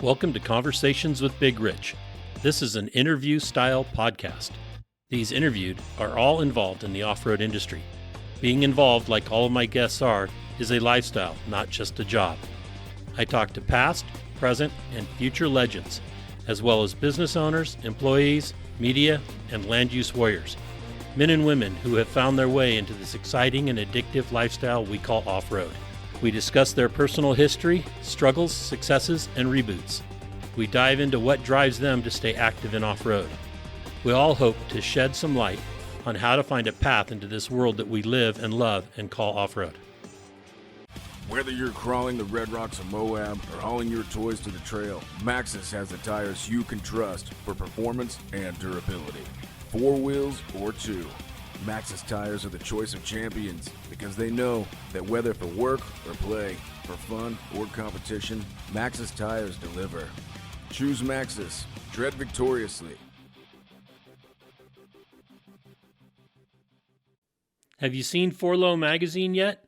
Welcome to Conversations with Big Rich. This is an interview-style podcast. These interviewed are all involved in the off-road industry. Being involved, like all of my guests are, is a lifestyle, not just a job. I talk to past, present, and future legends, as well as business owners, employees, media, and land use warriors. Men and women who have found their way into this exciting and addictive lifestyle we call off-road. We discuss their personal history, struggles, successes, and reboots. We dive into what drives them to stay active in off-road. We all hope to shed some light on how to find a path into this world that we live and love and call off-road. Whether you're crawling the Red Rocks of Moab or hauling your toys to the trail, Maxxis has the tires you can trust for performance and durability. 4 wheels or 2. Maxxis tires are the choice of champions because they know that whether for work or play, for fun or competition, Maxxis tires deliver. Choose Maxxis. Tread victoriously. Have you seen 4Low magazine yet?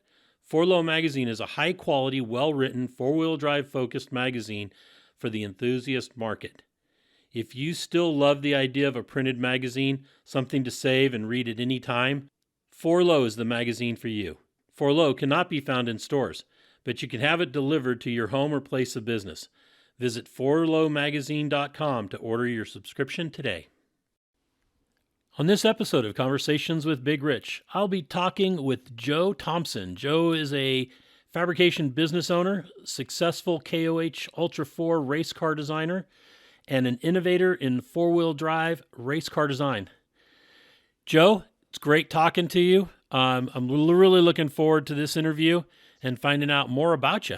4Low magazine is a high-quality, well-written, four-wheel drive-focused magazine for the enthusiast market. If you still love the idea of a printed magazine, something to save and read at any time, 4Low is the magazine for you. 4Low cannot be found in stores, but you can have it delivered to your home or place of business. Visit 4lowmagazine.com to order your subscription today. On this episode of Conversations with Big Rich, I'll be talking with Joe Thompson. Joe is a fabrication business owner, successful KOH Ultra 4 race car designer, and an innovator in four-wheel drive race car design. Joe, it's great talking to you. I'm really looking forward to this interview and finding out more about you.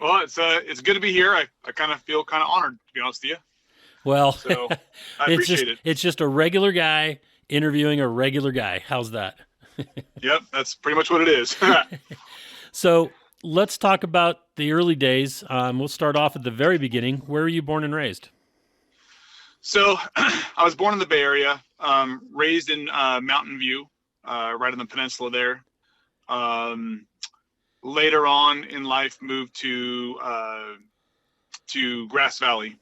Well, it's good to be here. I kind of feel kind of honored, to be honest with you. Well, so I appreciate it. It's just a regular guy interviewing a regular guy. How's that? Yep, that's pretty much what it is. So let's talk about the early days. We'll start off at the very beginning. Where were you born and raised? So I was born in the Bay Area, raised in Mountain View, right on the peninsula there. Later on in life, moved to Grass Valley.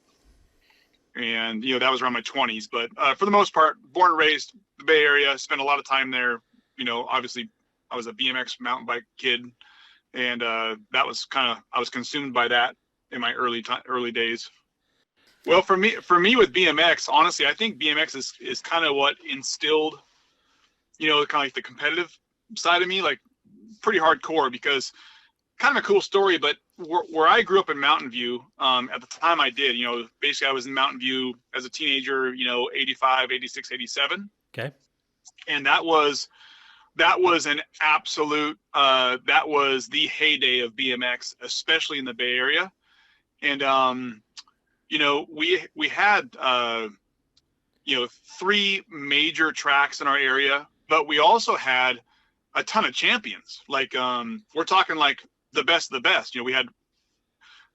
And, that was around my 20s. But for the most part, born and raised the Bay Area, spent a lot of time there. Obviously, I was a BMX mountain bike kid. And that was I was consumed by that in my early days. Well, for me with BMX, honestly, I think BMX is kind of what instilled, kind of like the competitive side of me, like pretty hardcore, because kind of a cool story, but where I grew up in Mountain View, at the time I did, basically I was in Mountain View as a teenager, 85, 86, 87. Okay. And that was an absolute, that was the heyday of BMX, especially in the Bay Area. And, we had, 3 major tracks in our area, but we also had a ton of champions. Like, we're talking like the best of the best. We had,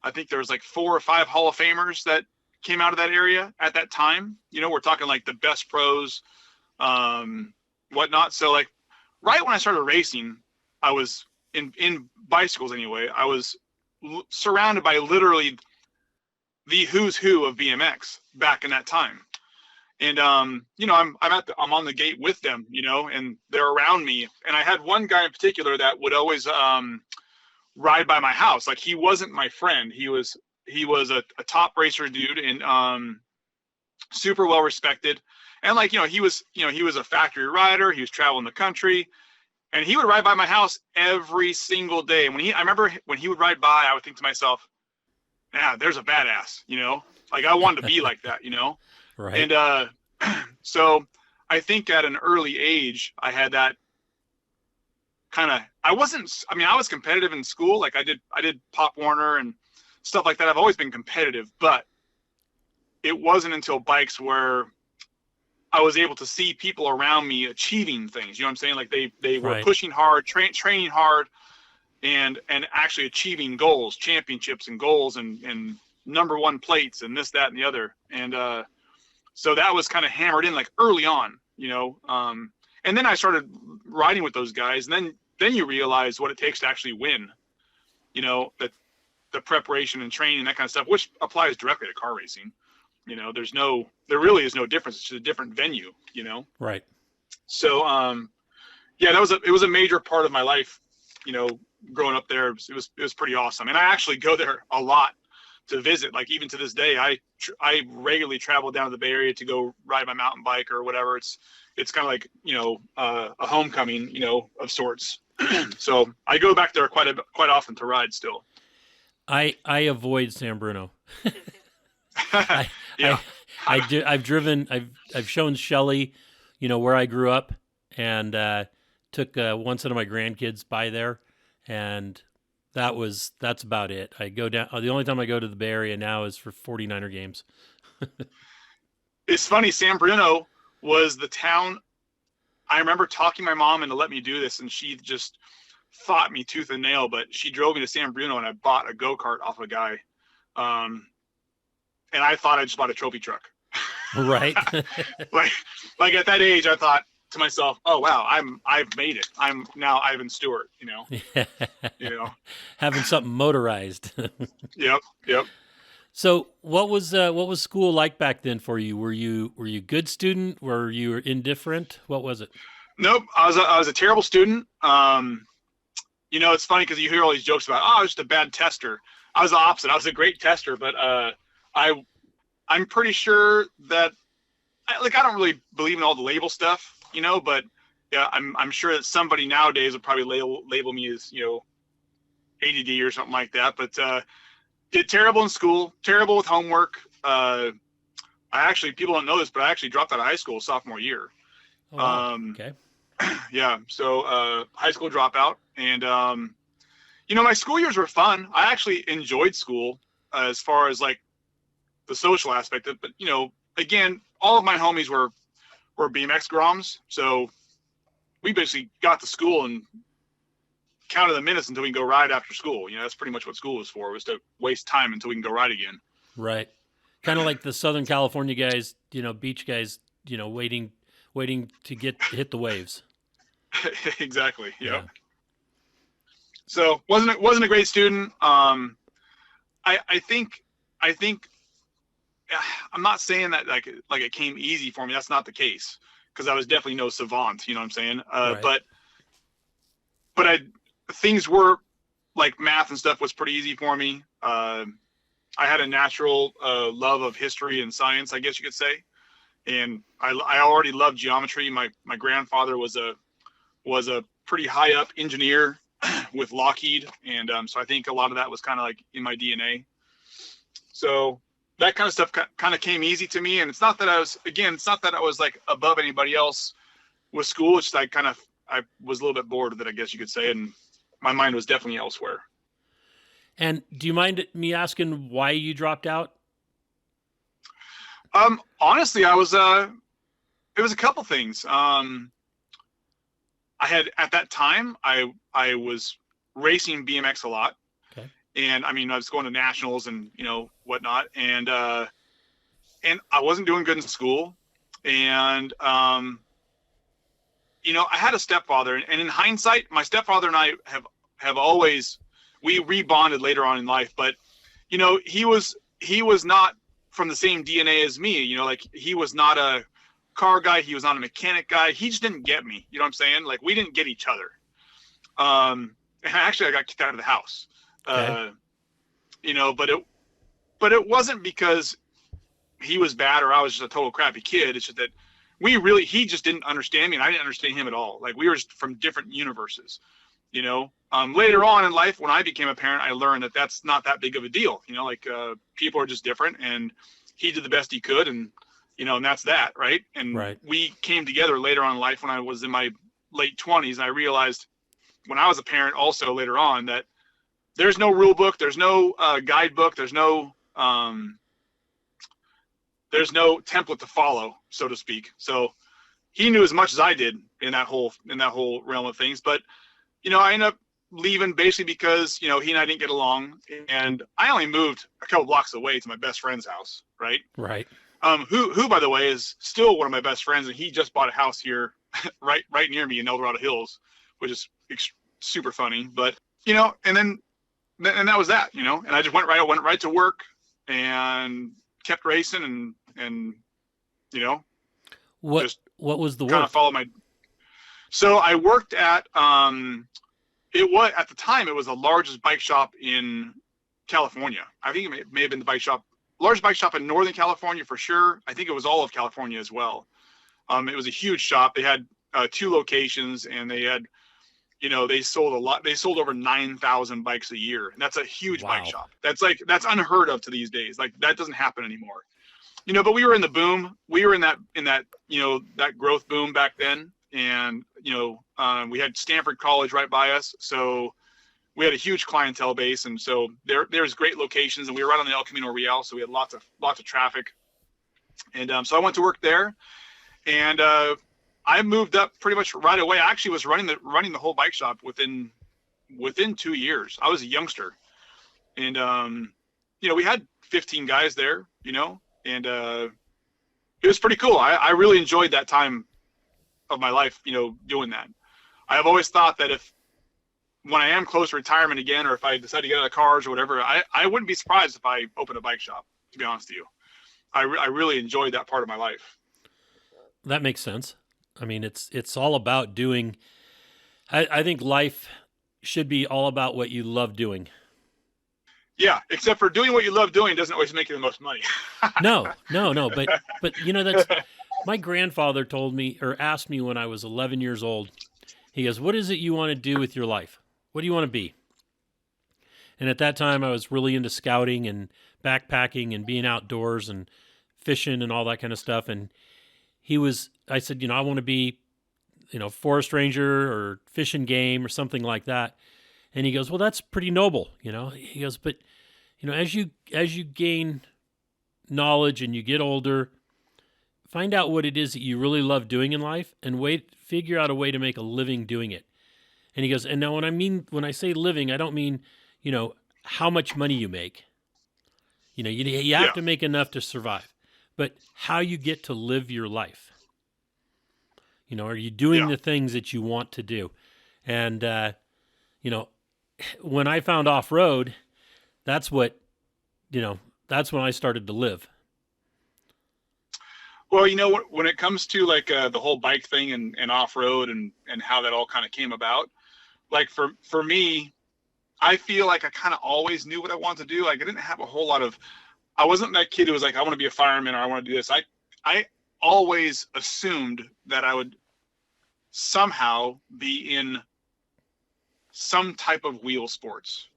I think there was like 4 or 5 Hall of Famers that came out of that area at that time. We're talking like the best pros, whatnot. So like, right when I started racing, I was in bicycles anyway. I was surrounded by literally the who's who of BMX back in that time. And I'm on the gate with them, and they're around me. And I had one guy in particular that would always ride by my house. Like, he wasn't my friend. He was a top racer dude and super well respected. And like, he was a factory rider. He was traveling the country, and he would ride by my house every single day. And I remember when he would ride by, I would think to myself, yeah, there's a badass, like I wanted to be like that, Right. And so I think at an early age, I had that I was competitive in school. Like I did Pop Warner and stuff like that. I've always been competitive, but it wasn't until bikes where I was able to see people around me achieving things. You know what I'm saying? Like they were Right. pushing hard, training hard, and actually achieving goals, championships and goals and number 1 plates and this, that, and the other. And so that was kind of hammered in like early on, and then I started riding with those guys, and then you realize what it takes to actually win, that the preparation and training, that kind of stuff, which applies directly to car racing. There really is no difference. It's just a different venue, Right. So, yeah, it was a major part of my life, growing up there. It was pretty awesome. And I actually go there a lot to visit. Like, even to this day, I regularly travel down to the Bay Area to go ride my mountain bike or whatever. It's kind of like, a homecoming, of sorts. So I go back there quite often to ride still. I avoid San Bruno. Yeah. I've shown Shelley, where I grew up, and took one set of my grandkids by there, and that's about it. I go down. The only time I go to the Bay Area now is for 49er games. It's funny. San Bruno was the town. I remember talking my mom into let me do this, and she just fought me tooth and nail. But she drove me to San Bruno, and I bought a go-kart off a guy. And I thought I just bought a trophy truck. Right. like at that age, I thought to myself, "Oh wow, I've made it. I'm now Ivan Stewart." Having something motorized. Yep. So, what was school like back then for you? Were you a good student? Were you indifferent? What was it? Nope, I was a terrible student. It's funny because you hear all these jokes about, I was just a bad tester. I was the opposite. I was a great tester, but I'm pretty sure that I don't really believe in all the label stuff, but yeah, I'm sure that somebody nowadays would probably label me as, ADD or something like that. But did terrible in school, terrible with homework. People don't know this, but I actually dropped out of high school sophomore year. Oh, wow. Okay. Yeah. So high school dropout, and my school years were fun. I actually enjoyed school as far as like the social aspect of it. But again, all of my homies were BMX groms, so we basically got to school and counted the minutes until we can go ride after school. That's pretty much what school was for, was to waste time until we can go ride again. Right. Kind of like the Southern California guys, beach guys, waiting to hit the waves. Exactly. Yep. Yeah. So wasn't a great student. I think I'm not saying that like it came easy for me. That's not the case, because I was definitely no savant. You know what I'm saying? Right. But things were like math and stuff was pretty easy for me. I had a natural love of history and science, I guess you could say, and I already loved geometry. My grandfather was a pretty high up engineer with Lockheed, and so I think a lot of that was kind of like in my DNA. So that kind of stuff kind of came easy to me, and it's not that I was like above anybody else with school. It's just I was a little bit bored with it, I guess you could say, and my mind was definitely elsewhere. And do you mind me asking why you dropped out? Honestly, it was a couple things. I had, at that time, I was racing BMX a lot. Okay. And I was going to nationals and, whatnot. And I wasn't doing good in school. And, I had a stepfather, and in hindsight, my stepfather and I have always, we rebonded later on in life, but, he was not from the same DNA as me, like he was not a car guy. He was not a mechanic guy. He just didn't get me. You know what I'm saying? Like, we didn't get each other. And actually I got kicked out of the house, okay. But it wasn't because he was bad or I was just a total crappy kid. It's just that he just didn't understand me, and I didn't understand him at all. Like, we were just from different universes, Later on in life, when I became a parent, I learned that that's not that big of a deal. People are just different, and he did the best he could, and and that's that, right? And right. We came together later on in life when I was in my late 20s, and I realized when I was a parent also later on that there's no rule book, there's no guidebook, there's no template to follow, so to speak. So he knew as much as I did in that whole realm of things, but I ended up leaving basically because he and I didn't get along, and I only moved a couple blocks away to my best friend's house, right? Right. Who by the way is still one of my best friends, and he just bought a house here right near me in El Dorado Hills, which is super funny. But and then and that was that, you know. And I just went right to work and kept racing and you know, What just what was the kind work? of followed my. So I worked at it was at the time it was the largest bike shop in California. I think it may have been the largest bike shop in Northern California for sure. I think it was all of California as well. It was a huge shop. They had 2 locations, and they had, you know, they sold a lot. They sold over 9,000 bikes a year, and that's a huge bike Wow. shop. That's unheard of to these days. Like, that doesn't happen anymore. You know, but we were in the boom. We were in that you know, that growth boom back then, and you know, we had Stanford College right by us, so we had a huge clientele base, and so there's great locations, and we were right on the El Camino Real, so we had lots of traffic, and so I went to work there, and I moved up pretty much right away. I actually was running the whole bike shop within 2 years. I was a youngster, and you know, we had 15 guys there, you know, and it was pretty cool. I really enjoyed that time of my life, you know, doing that. I have always thought that when I am close to retirement again, or if I decide to get out of cars or whatever, I wouldn't be surprised if I opened a bike shop, to be honest with you. I really enjoyed that part of my life. That makes sense. I mean, it's all about doing. I think life should be all about what you love doing. Yeah, except for doing what you love doing doesn't always make you the most money. No. But you know, that's my grandfather told me or asked me when I was 11 years old. He goes, "What is it you want to do with your life? What do you want to be?" And at that time, I was really into scouting and backpacking and being outdoors and fishing and all that kind of stuff. And I said, you know, I want to be, you know, forest ranger or fish and game or something like that. And he goes, "Well, that's pretty noble, you know." He goes, "But, you know, as you gain knowledge and you get older, find out what it is that you really love doing in life and figure out a way to make a living doing it." And he goes, "And now when I say living, I don't mean, you know, how much money you make. You know, you have to make enough to survive, but how you get to live your life. You know, are you doing the things that you want to do?" And, you know, when I found off-road, that's when I started to live. Well, you know, when it comes to like the whole bike thing and off-road and how that all kind of came about, like for me, I feel like I kind of always knew what I wanted to do. Like, I didn't have a whole lot of, I wasn't that kid who was like, I want to be a fireman or I want to do this. I always assumed that I would somehow be in some type of wheel sports.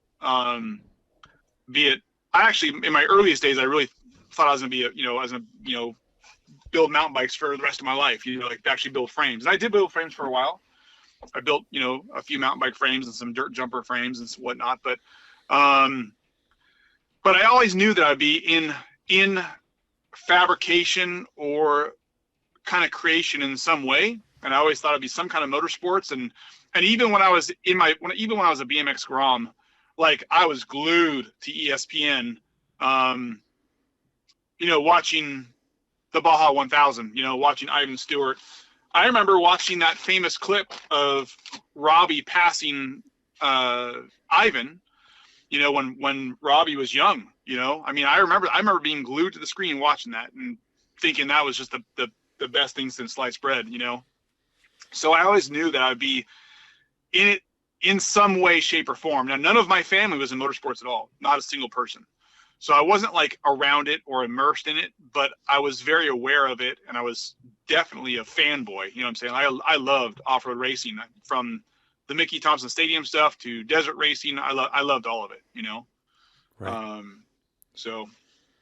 Be it, I actually, in my earliest days, I really thought I was going to be I was going to, you know, build mountain bikes for the rest of my life, you know, like actually build frames. And I did build frames for a while. I built, you know, a few mountain bike frames and some dirt jumper frames and whatnot. But I always knew that I'd be in fabrication or kind of creation in some way. And I always thought it'd be some kind of motorsports. And even when I was a BMX grom, like, I was glued to ESPN, you know, watching the Baja 1000, you know, watching Ivan Stewart. I remember watching that famous clip of Robbie passing Ivan, you know, when Robbie was young, you know. I mean, I remember being glued to the screen watching that and thinking that was just the best thing since sliced bread, you know. So I always knew that I'd be in it in some way, shape, or form. Now, none of my family was in motorsports at all, not a single person. So I wasn't like around it or immersed in it, but I was very aware of it, and I was definitely a fanboy. You know what I'm saying? I loved off-road racing, from the Mickey Thompson Stadium stuff to desert racing. I loved all of it, you know? Right. So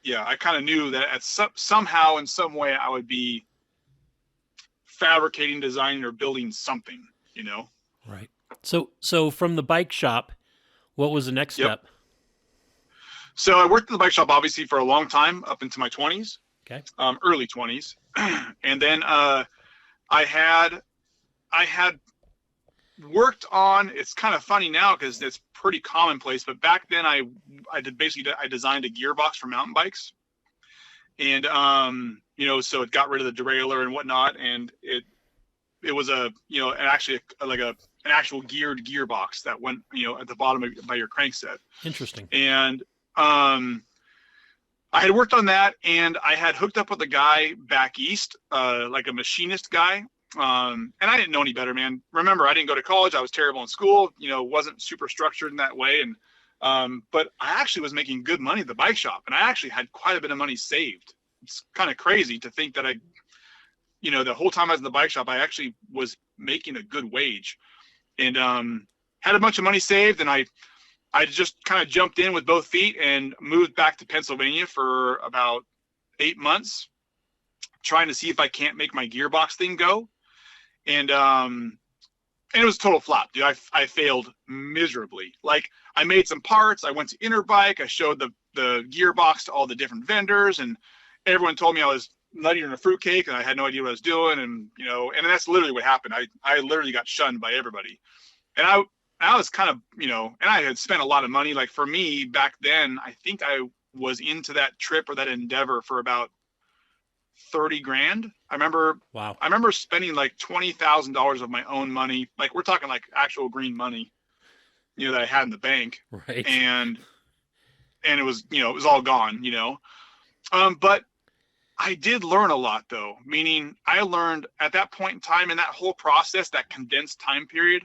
yeah, I kind of knew that somehow in some way I would be fabricating, designing, or building something, you know? Right. So from the bike shop, what was the next step? So I worked in the bike shop, obviously, for a long time, up into my 20s, early 20s. And then I had worked on, it's kind of funny now because it's pretty commonplace, but back then I designed a gearbox for mountain bikes. And, you know, so it got rid of the derailleur and whatnot. And it was actually like a actual geared gearbox that went, at the bottom by your crankset. Interesting. And I had worked on that, and I had hooked up with a guy back east, like a machinist guy. And I didn't know any better, man. Remember, I didn't go to college. I was terrible in school, wasn't super structured in that way. And, but I actually was making good money at the bike shop, and I actually had quite a bit of money saved. It's kind of crazy to think that the whole time I was in the bike shop, I actually was making a good wage, and, had a bunch of money saved. And I just kind of jumped in with both feet and moved back to Pennsylvania for about 8 months, trying to see if I can't make my gearbox thing go. And it was a total flop, dude. I failed miserably. Like, I made some parts. I went to Interbike. I showed the gearbox to all the different vendors, and everyone told me I was nuttier than a fruitcake, and I had no idea what I was doing. And, and that's literally what happened. I literally got shunned by everybody. And I was kind of, and I had spent a lot of money. Like, for me back then, I think I was into that trip or that endeavor for about 30 grand. Wow. I remember spending like $20,000 of my own money. Like, we're talking like actual green money, that I had in the bank. Right. And it was, it was all gone, but I did learn a lot, though, meaning I learned at that point in time, in that whole process, that condensed time period,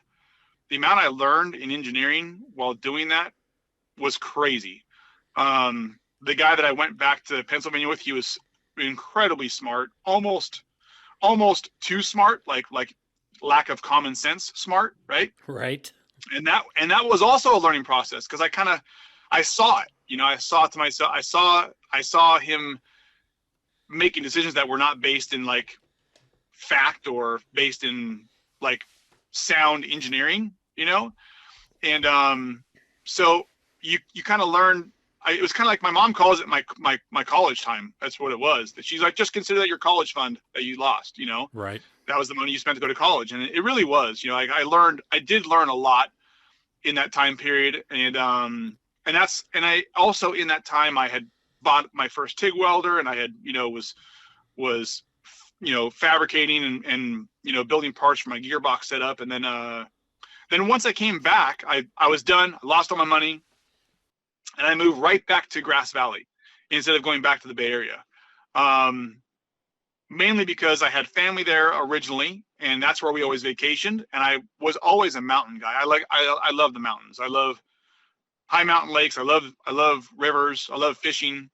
the amount I learned in engineering while doing that was crazy. The guy that I went back to Pennsylvania with, he was incredibly smart, almost too smart, like lack of common sense smart, right? Right. And that was also a learning process, because I saw it. I saw it to myself. I saw him making decisions that were not based in like fact or based in like sound engineering, and so you kind of learn. It was kind of like, my mom calls it my college time. That's what it was. That she's like, just consider that your college fund that you lost. Right. That was the money you spent to go to college, and it really was. I did learn a lot in that time period, and I also, in that time, I had bought my first TIG welder, and I had was fabricating and building parts for my gearbox setup, and then once I came back, I was done. I lost all my money, and I moved right back to Grass Valley instead of going back to the Bay Area. Mainly because I had family there originally, and that's where we always vacationed. And I was always a mountain guy. I love the mountains. I love high mountain lakes. I love rivers. I love fishing,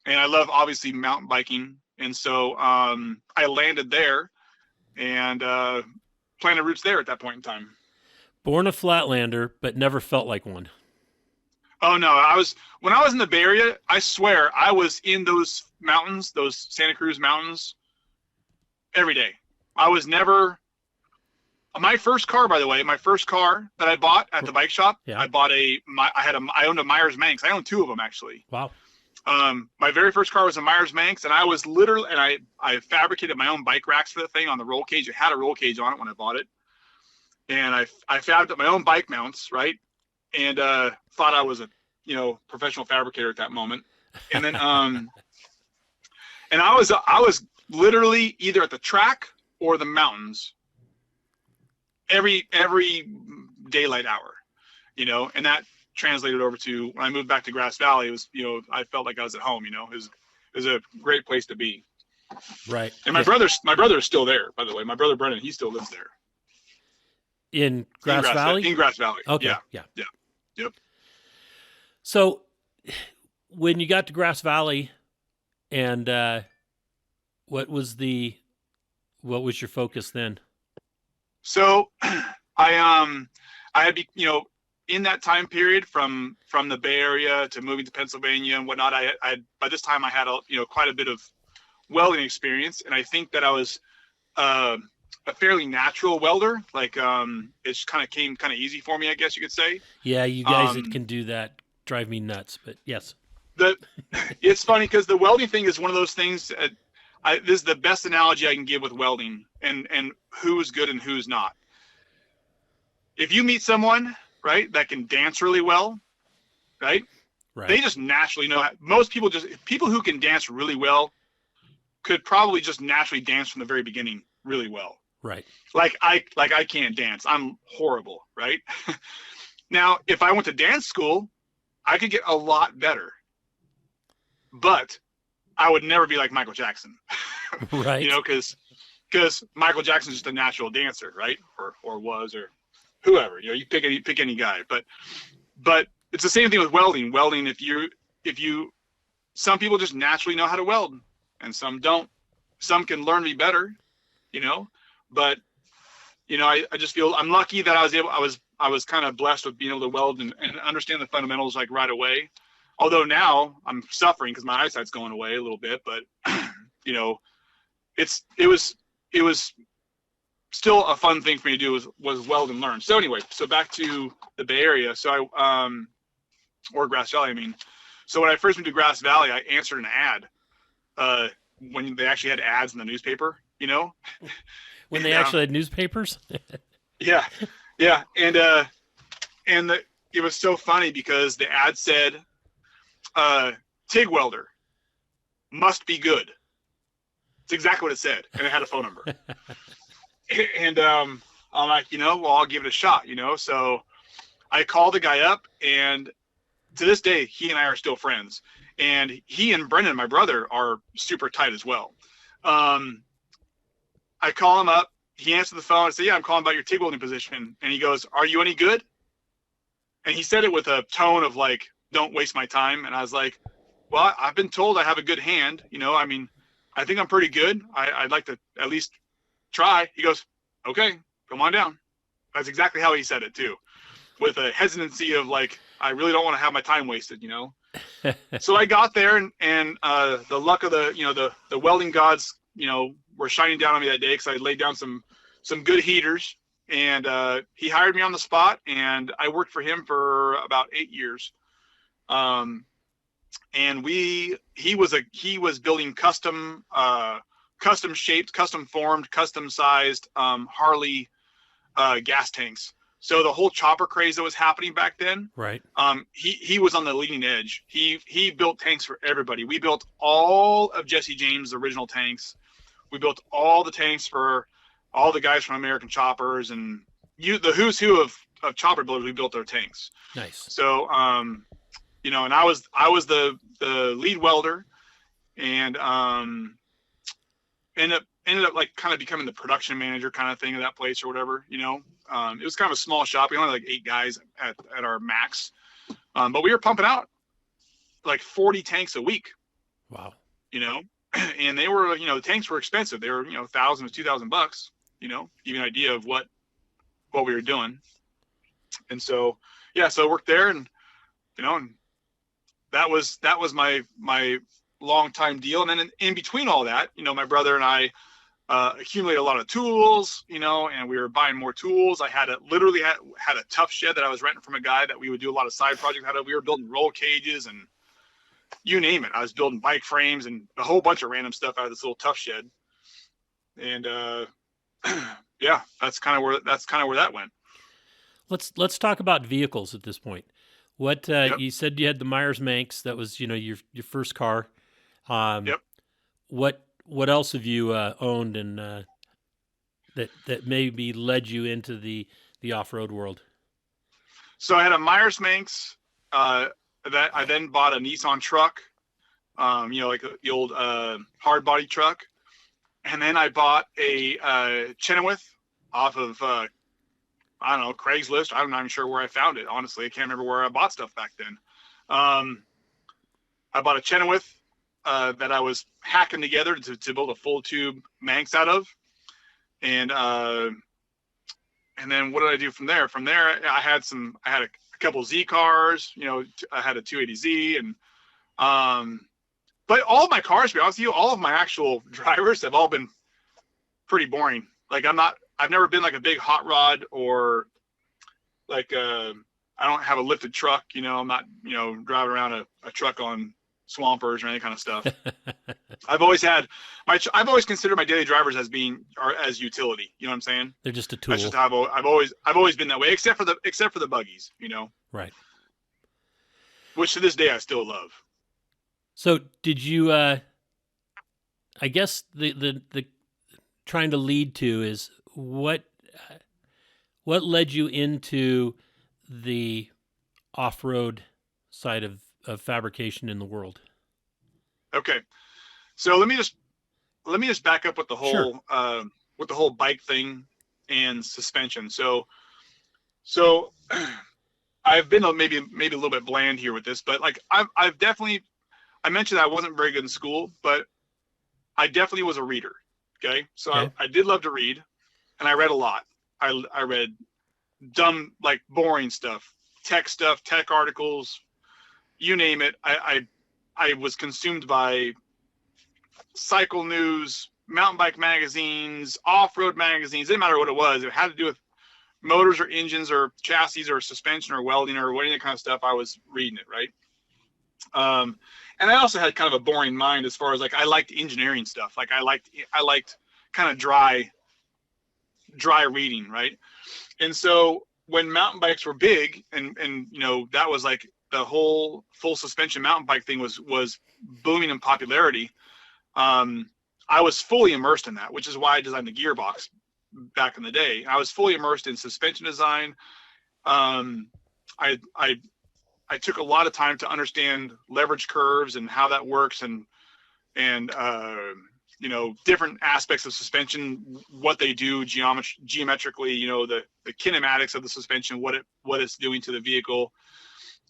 and I love, obviously, mountain biking. And so I landed there and planted roots there at that point in time. Born a Flatlander, but never felt like one. Oh no, when I was in the Bay Area, I swear I was in those mountains, those Santa Cruz mountains, every day. I was never. My first car, by the way, that I bought at the bike shop, yeah. I owned a Myers Manx. I owned two of them, actually. Wow. My very first car was a Myers Manx, and I was literally, and I fabricated my own bike racks for the thing on the roll cage. It had a roll cage on it when I bought it, and I fabbed up my own bike mounts, right? And thought I was a professional fabricator at that moment. And then and I was literally either at the track or the mountains every daylight hour, and that translated over to, when I moved back to Grass Valley, it was, I felt like I was at home. It was a great place to be. Right. And my brother is still there, by the way. My brother Brennan, he still lives there. In Grass Valley? In Grass Valley. Okay. Yeah. Yep. So when you got to Grass Valley, and what was your focus then? So I had, in that time period from the Bay Area to moving to Pennsylvania and whatnot, I by this time I had quite a bit of welding experience, and I think that I was a fairly natural welder. Like, it's came kind of easy for me, I guess you could say. Yeah, you guys that can do that drive me nuts, but yes. It's funny because the welding thing is one of those things. This is the best analogy I can give with welding and who's good and who's not. If you meet someone, right, that can dance really well, right? They just naturally know. Most people people who can dance really well could probably just naturally dance from the very beginning really well. Right. Like I can't dance. I'm horrible, right? Now, if I went to dance school, I could get a lot better. But I would never be like Michael Jackson. Right. You know, because Michael Jackson's just a natural dancer, right? Or was, or whoever. You know, you pick any guy. But it's the same thing with welding. Welding, if you some people just naturally know how to weld and some don't. Some can learn to be better, you know, but you know, I just feel I'm lucky that I was kind of blessed with being able to weld and understand the fundamentals like right away. Although now I'm suffering because my eyesight's going away a little bit, but you know, it was still a fun thing for me to do was weld and learn. So anyway, so back to the Bay Area. So or Grass Valley, I mean. So when I first moved to Grass Valley, I answered an ad when they actually had ads in the newspaper, you know. When they actually had newspapers? Yeah. And it was so funny because the ad said, TIG welder must be good. It's exactly what it said. And it had a phone number. And I'm like, you know, well, I'll give it a shot, you know. So I called the guy up, and to this day, he and I are still friends. And he and Brendan, my brother, are super tight as well. I call him up. He answered the phone. I said, yeah, I'm calling about your TIG welding position. And he goes, are you any good? And he said it with a tone of like, don't waste my time. And I was like, well, I've been told I have a good hand. You know, I mean, I think I'm pretty good. I'd like to at least try. He goes, okay, come on down. That's exactly how he said it too, with a hesitancy of like, I really don't want to have my time wasted, you know? So I got there and the luck of the welding gods, you know, were shining down on me that day because I laid down some good heaters, and he hired me on the spot, and I worked for him for about 8 years. And he was building custom shaped, custom formed, custom sized Harley gas tanks. So the whole chopper craze that was happening back then, right? He was on the leading edge. He built tanks for everybody. We built all of Jesse James' original tanks. We built all the tanks for all the guys from American Choppers, and the who's who of chopper builders. We built their tanks. Nice. So you know, and I was the lead welder, and ended up like kind of becoming the production manager kind of thing of that place or whatever, you know. It was kind of a small shop. We only had like 8 guys at our max. But we were pumping out like 40 tanks a week. Wow. You know, and they were, you know, the tanks were expensive. They were, you know, $1,000 to $2,000, you know, give you an idea of what we were doing. And so, yeah, so I worked there, and, you know, and that was my long time deal. And then in between all that, you know, my brother and I accumulated a lot of tools, you know, and we were buying more tools. I had literally had a tough shed that I was renting from a guy that we would do a lot of side projects out of. We were building roll cages and you name it. I was building bike frames and a whole bunch of random stuff out of this little tough shed. And yeah, that's kind of where that went. Let's talk about vehicles at this point. What Yep. You said you had the Myers Manx. That was, you know, your first car. Yep. What else have you owned and that maybe led you into the off-road world? So I had a Myers Manx that I then bought a Nissan truck, you know, like the old hard body truck, and then I bought a Chenoweth off of I don't know, Craigslist. I'm not even sure where I found it. Honestly, I can't remember where I bought stuff back then. I bought a Chenoweth that I was hacking together to build a full tube Manx out of. And then what did I do from there? From there, I had a couple Z cars, you know, I had a 280Z, and but all of my cars, to be honest with you, all of my actual drivers have all been pretty boring. Like I've never been like a big hot rod, or like I don't have a lifted truck, you know. I'm not, you know, driving around a truck on swampers or any kind of stuff. I've always considered my daily drivers as utility. You know what I'm saying? They're just a tool. That's just how I've always been that way, except for the buggies, you know. Right. Which to this day I still love. So did you? I guess the trying to lead to is what led you into the off-road side of fabrication in the world? Okay, so let me just back up with the whole bike thing and suspension. So I've been maybe a little bit bland here with this, but like I've definitely, I mentioned I wasn't very good in school, but I definitely was a reader. Okay, so Okay. I did love to read, and I read a lot. I read dumb, like boring stuff, tech articles, you name it. I was consumed by cycle news, mountain bike magazines, off-road magazines. It didn't matter what it was. It had to do with motors or engines or chassis or suspension or welding or any of that kind of stuff. I was reading it, right? And I also had kind of a boring mind as far as like I liked engineering stuff. Like I liked kind of dry reading, right? And so when mountain bikes were big, and you know, that was like the whole full suspension mountain bike thing was booming in popularity. I was fully immersed in that, which is why I designed the gearbox back in the day. I was fully immersed in suspension design. I took a lot of time to understand leverage curves and how that works, and you know, different aspects of suspension, what they do geometrically, you know, the kinematics of the suspension, what it's doing to the vehicle.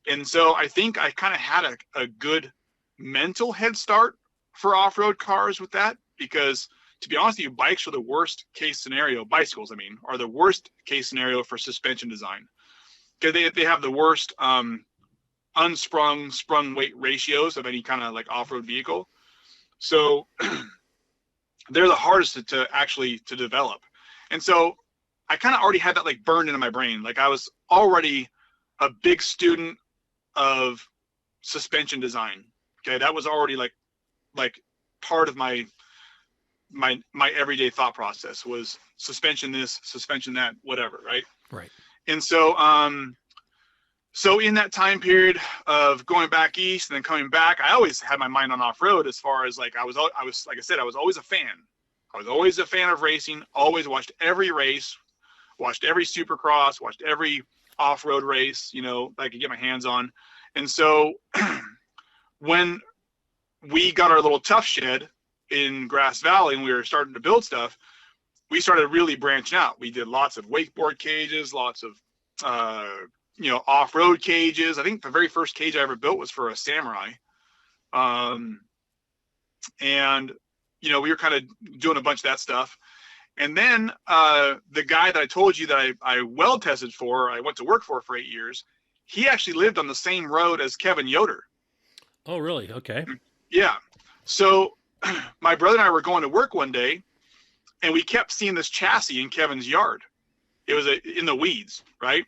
And so I think I kind of had a good mental head start for off-road cars with that, because to be honest with you, bikes are the worst case scenario. Bicycles, I mean, are the worst case scenario for suspension design, because they have the worst sprung weight ratios of any kind of like off-road vehicle. So they're the hardest to actually develop. And so I kind of already had that like burned into my brain. Like I was already a big student of suspension design. Okay, that was already like part of my everyday thought process was suspension this, suspension that, whatever, right? Right. And so so in that time period of going back east and then coming back, I always had my mind on off-road, as far as like I was like I said, I was always a fan. I was always a fan of racing, always watched every race, watched every Supercross, watched every off-road race, you know, that I could get my hands on. And so when we got our little tough shed in Grass Valley and we were starting to build stuff, we started really branching out. We did lots of wakeboard cages, lots of you know, off-road cages. I think the very first cage I ever built was for a Samurai. And, you know, we were kind of doing a bunch of that stuff. And then the guy that I told you that I weld tested for, I went to work for 8 years, he actually lived on the same road as Kevin Yoder. Oh, really? Okay. Yeah. So my brother and I were going to work one day, and we kept seeing this chassis in Kevin's yard. It was in the weeds, right?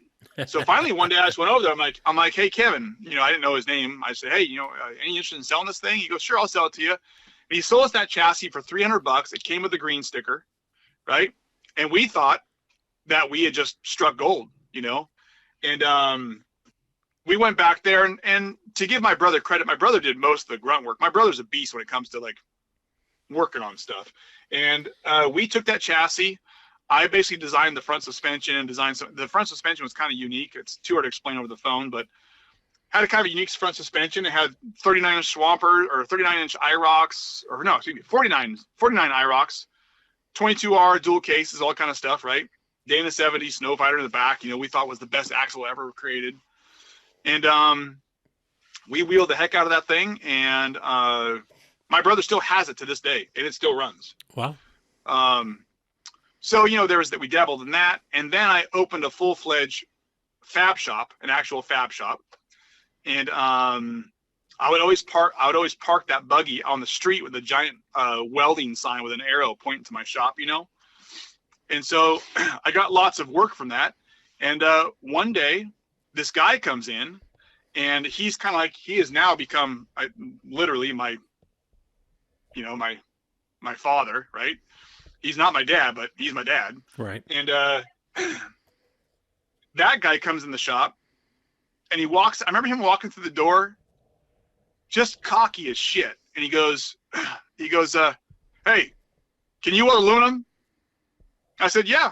So finally one day I just went over there. I'm like, hey, Kevin, you know, I didn't know his name. I said, hey, you know, any interest in selling this thing? He goes, sure, I'll sell it to you. And he sold us that chassis for $300. It came with a green sticker, right? And we thought that we had just struck gold, you know? And we went back there, and to give my brother credit, my brother did most of the grunt work. My brother's a beast when it comes to like working on stuff. And we took that chassis. I basically designed the front suspension and the front suspension was kind of unique. It's too hard to explain over the phone, but had a kind of unique front suspension. It had 39-inch Swampert or 39-inch IROX, or no, excuse me, 49 IROX, 22R dual cases, all kind of stuff, right? Dana 70 Snow Fighter in the back, you know, we thought was the best axle ever created. And we wheeled the heck out of that thing, and my brother still has it to this day, and it still runs. Wow. So, you know, we dabbled in that, and then I opened a full-fledged fab shop, an actual fab shop, and I would always park that buggy on the street with a giant welding sign with an arrow pointing to my shop, you know. And so I got lots of work from that, and one day this guy comes in, and he's kind of like, he has now become literally my father, right? He's not my dad, but he's my dad. Right. And that guy comes in the shop, and I remember him walking through the door, just cocky as shit. And he goes, hey, can you weld aluminum? I said, yeah.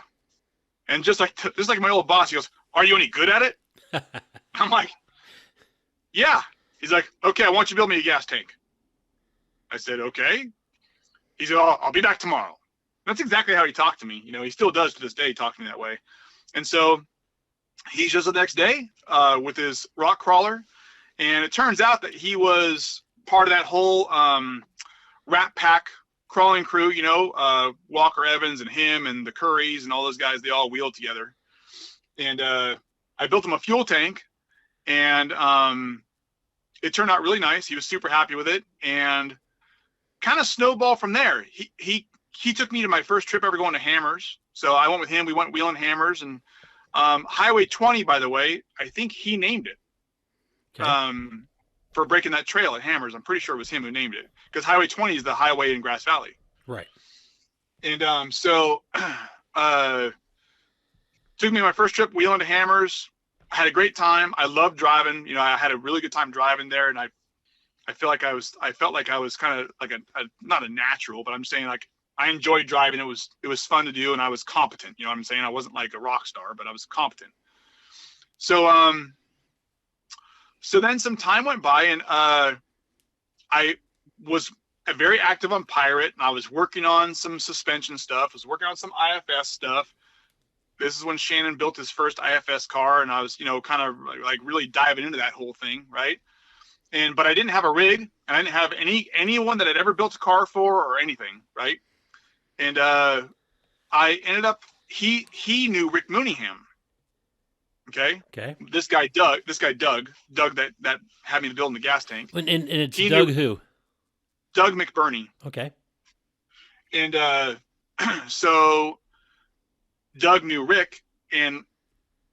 And just like my old boss, he goes, are you any good at it? I'm like, yeah. He's like, okay, I want you to build me a gas tank. I said, okay. He said, I'll be back tomorrow. That's exactly how he talked to me. You know, he still does to this day talk to me that way. And so he shows up the next day with his rock crawler. And it turns out that he was part of that whole Rat Pack crawling crew, you know, Walker Evans and him and the Currys and all those guys, they all wheeled together. And I built him a fuel tank, and it turned out really nice. He was super happy with it, and kind of snowballed from there. He took me to my first trip ever going to Hammers. So I went with him. We went wheeling Hammers, and Highway 20, by the way, I think he named it. Okay. For breaking that trail at Hammers. I'm pretty sure it was him who named it, because Highway 20 is the highway in Grass Valley. Right. And so took me my first trip wheeling to Hammers. I had a great time. I loved driving. You know, I had a really good time driving there, and I felt like I was kind of like a not a natural, but I'm saying like I enjoyed driving. It was fun to do, and I was competent. You know what I'm saying? I wasn't like a rock star, but I was competent. So then some time went by, and I was very active on Pirate, and I was working on some suspension stuff. I was working on some IFS stuff. This is when Shannon built his first IFS car, and I was, you know, kind of like really diving into that whole thing, right? But I didn't have a rig, and I didn't have anyone that had ever built a car for or anything, right? And I ended up, he knew Rick Mooneyham. Okay. This guy Doug that had me building the gas tank. And it's Doug who? Doug McBurney. Okay. And so Doug knew Rick, and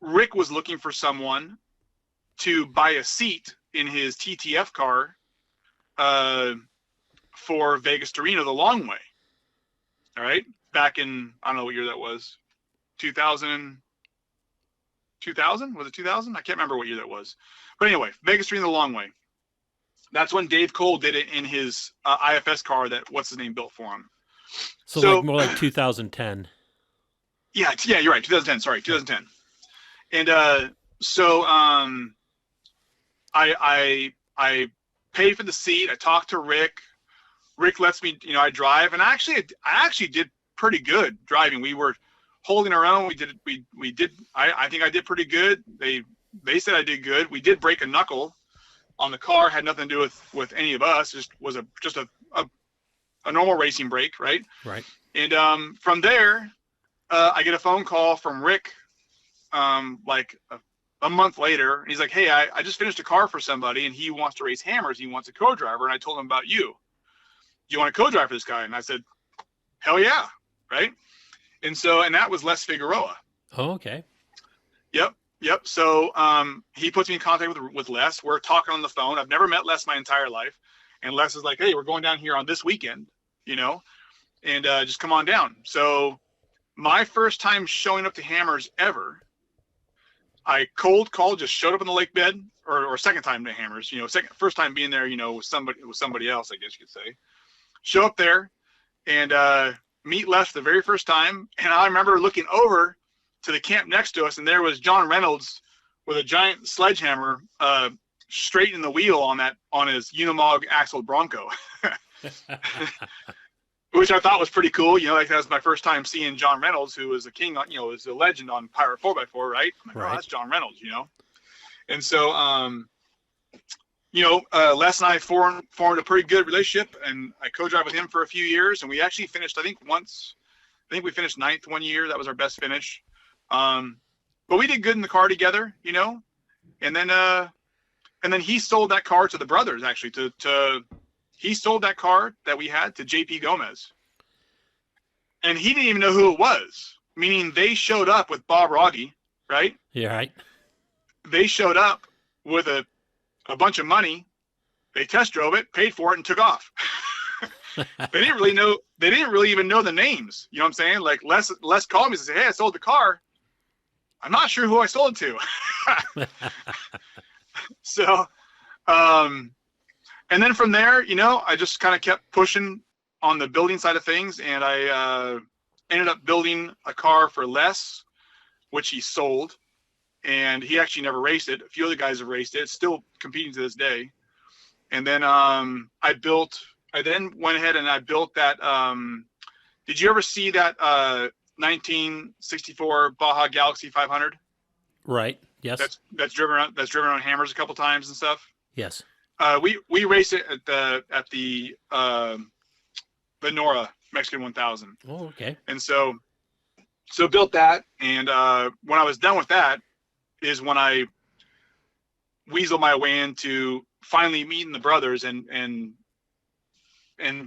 Rick was looking for someone to buy a seat in his TTF car for Vegas to Reno the long way. All right. Back in, I don't know what year that was. 2000? Was it 2000? I can't remember what year that was. But anyway, Vegas to Reno the long way. That's when Dave Cole did it in his IFS car that what's his name built for him. So like more like 2010. Yeah, you're right. 2010. Sorry, 2010. And so I paid for the seat. I talked to Rick. Rick lets me, you know, I drive, and I actually did pretty good driving. We were holding our own. We did. I think I did pretty good. They said I did good. We did break a knuckle on the car. Had nothing to do with any of us. Just was a normal racing break, right? Right. And from there, I get a phone call from Rick, like a month later, and he's like, "Hey, I just finished a car for somebody, and he wants to race Hammers. He wants a co-driver." And I told him about you. Do you want to co-drive for this guy? And I said, "Hell yeah!" Right? And that was Les Figueroa. Oh, okay. Yep. So he puts me in contact with Les. We're talking on the phone. I've never met Les my entire life, and Les is like, "Hey, we're going down here on this weekend, you know, and just come on down." So my first time showing up to Hammers ever, I cold called, just showed up in the lake bed, or second time to Hammers, you know, first time being there, you know, with somebody else, I guess you could say. Show up there and meet Les the very first time. And I remember looking over to the camp next to us, and there was John Reynolds with a giant sledgehammer straightening the wheel on his Unimog axled Bronco. Which I thought was pretty cool. You know, like that was my first time seeing John Reynolds, who was a king, you know, was a legend on Pirate 4x4, right? I'm like, right. Oh, that's John Reynolds, you know? And so, you know, Les and I formed a pretty good relationship, and I co-drive with him for a few years, and we actually finished, I think we finished 9th one year. That was our best finish. But we did good in the car together, you know? And then he sold that car to the brothers, actually, he sold that car that we had to JP Gomez. And he didn't even know who it was, meaning they showed up with Bob Rogge, right? Yeah, right. They showed up with a bunch of money. They test drove it, paid for it, and took off. They didn't really even know the names. You know what I'm saying? Like Les called me and said, "Hey, I sold the car. I'm not sure who I sold it to." So, and then from there, you know, I just kind of kept pushing on the building side of things, and I ended up building a car for Les, which he sold, and he actually never raced it. A few other guys have raced it. It's still competing to this day. And then I then went ahead and I built that. Did you ever see that 1964 Baja Galaxy 500? Right. Yes. That's driven around hammers a couple times and stuff. Yes. We raced it at the Nora Mexican 1000. Oh, okay. And so built that, and when I was done with that is when I weaseled my way into finally meeting the brothers and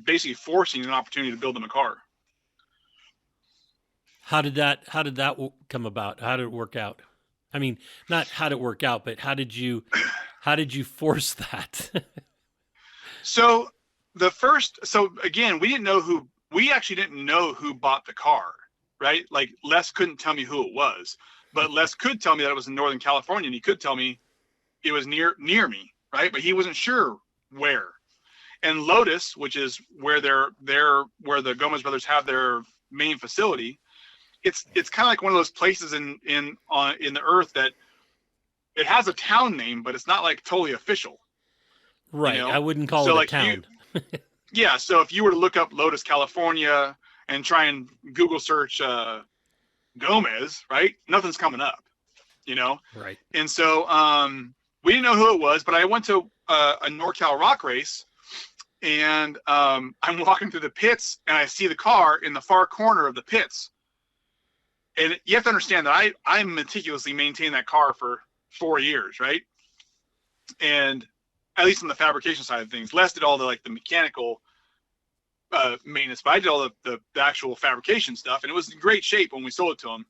basically forcing an opportunity to build them a car. How did that come about? How did it work out? I mean, not how did it work out, but how did you force that? So again, we actually didn't know who bought the car, right? Like Les couldn't tell me who it was, but Les could tell me that it was in Northern California, and he could tell me it was near me, right? But he wasn't sure where. And Lotus, which is where where the Gomez brothers have their main facility, it's kind of like one of those places in the earth that it has a town name, but it's not like totally official. Right. You know? I wouldn't call it a town. Yeah. So if you were to look up Lotus, California and try and Google search Gomez, right? Nothing's coming up, you know? Right. And so we didn't know who it was, but I went to a NorCal rock race, and I'm walking through the pits and I see the car in the far corner of the pits. And you have to understand that I meticulously maintained that car for 4 years, right? And at least on the fabrication side of things, Les did all the mechanical maintenance, but I did all the actual fabrication stuff, and it was in great shape when we sold it to him.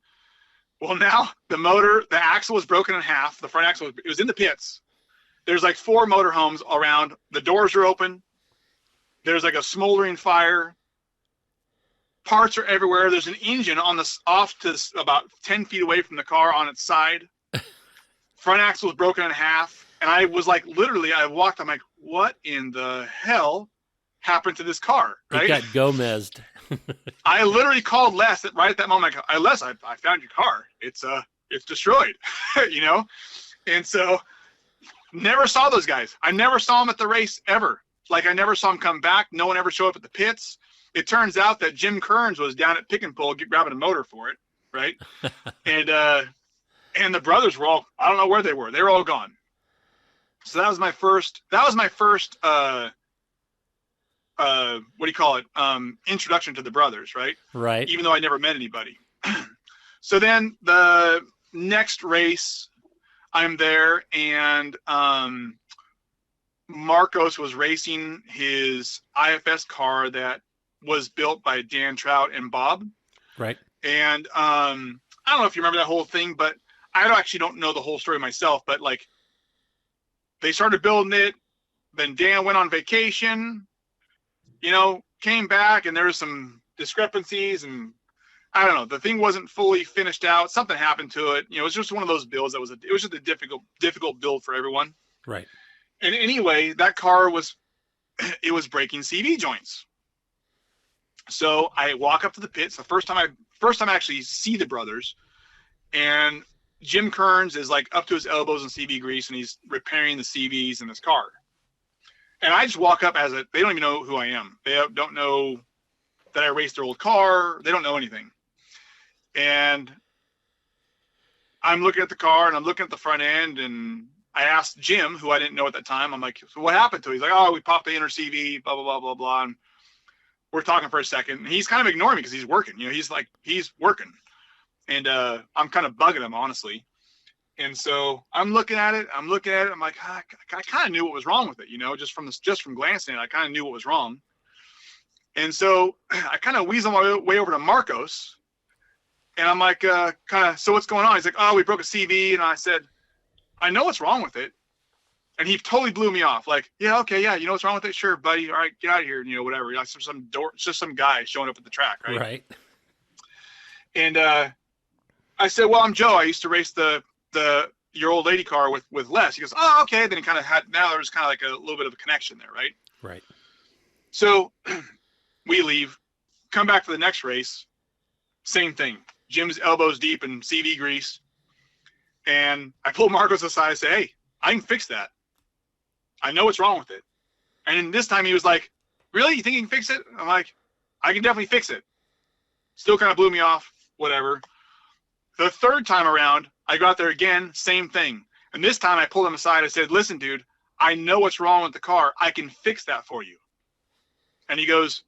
Well, now the axle was broken in half. The front axle, it was in the pits. There's like 4 motorhomes around. The doors are open. There's like a smoldering fire. Parts are everywhere. There's an engine off to about 10 feet away from the car on its side. Front axle was broken in half. And I was like, literally, I'm like, what in the hell happened to this car? Right? It got Gomez'd. I literally called Les right at that moment. Like, Les, I found your car. It's destroyed, you know? And so never saw those guys. I never saw them at the race ever. Like, I never saw them come back. No one ever showed up at the pits. It turns out that Jim Kearns was down at Pick and Pull grabbing a motor for it, right? and the brothers were all, I don't know where they were. They were all gone. So that was my first what do you call it? Introduction to the brothers, right? Right. Even though I never met anybody. So then the next race, I'm there, and Marcos was racing his IFS car that was built by Dan Trout and Bob. Right. And I don't know if you remember that whole thing, but I actually don't know the whole story myself, but like they started building it. Then Dan went on vacation, you know, came back, and there was some discrepancies, and I don't know, the thing wasn't fully finished out. Something happened to it. You know, it was just one of those builds it was just a difficult build for everyone. Right. And anyway, that car was breaking CV joints. So I walk up to the pits. The first time I actually see the brothers, and Jim Kearns is like up to his elbows in CV grease, and he's repairing the CVs in his car. And I just walk up they don't even know who I am. They don't know that I raced their old car. They don't know anything. And I'm looking at the car, and I'm looking at the front end, and I asked Jim, who I didn't know at the time, I'm like, so what happened to it? He's like, oh, we popped the inner CV, blah, blah, blah, blah, blah. And we're talking for a second, and he's kind of ignoring me because he's working. You know, he's working. And I'm kind of bugging him, honestly. And so I'm looking at it. I'm like, I kind of knew what was wrong with it, you know, just from glancing at it, I kind of knew what was wrong. And so I kind of weasel my way over to Marcos, and I'm like, so what's going on? He's like, oh, we broke a CV. And I said, I know what's wrong with it. And he totally blew me off. Like, yeah, okay, yeah, you know what's wrong with it? Sure, buddy. All right, get out of here. You know, whatever. Like it's just some guy showing up at the track, right? Right. And I said, well, I'm Joe. I used to race your old lady car with Les. He goes, oh, okay. Then he kind of now there was kind of like a little bit of a connection there, right? Right. So we leave, come back for the next race, Same thing. Jim's elbows deep in CV grease. And I pulled Marcos aside and said, hey, I can fix that. I know what's wrong with it. And then this time he was like, really? You think you can fix it? I'm like, I can definitely fix it. Still kind of blew me off, whatever. The third time around, I got there again, same thing. And this time I pulled him aside. I said, listen, dude, I know what's wrong with the car. I can fix that for you. And he goes,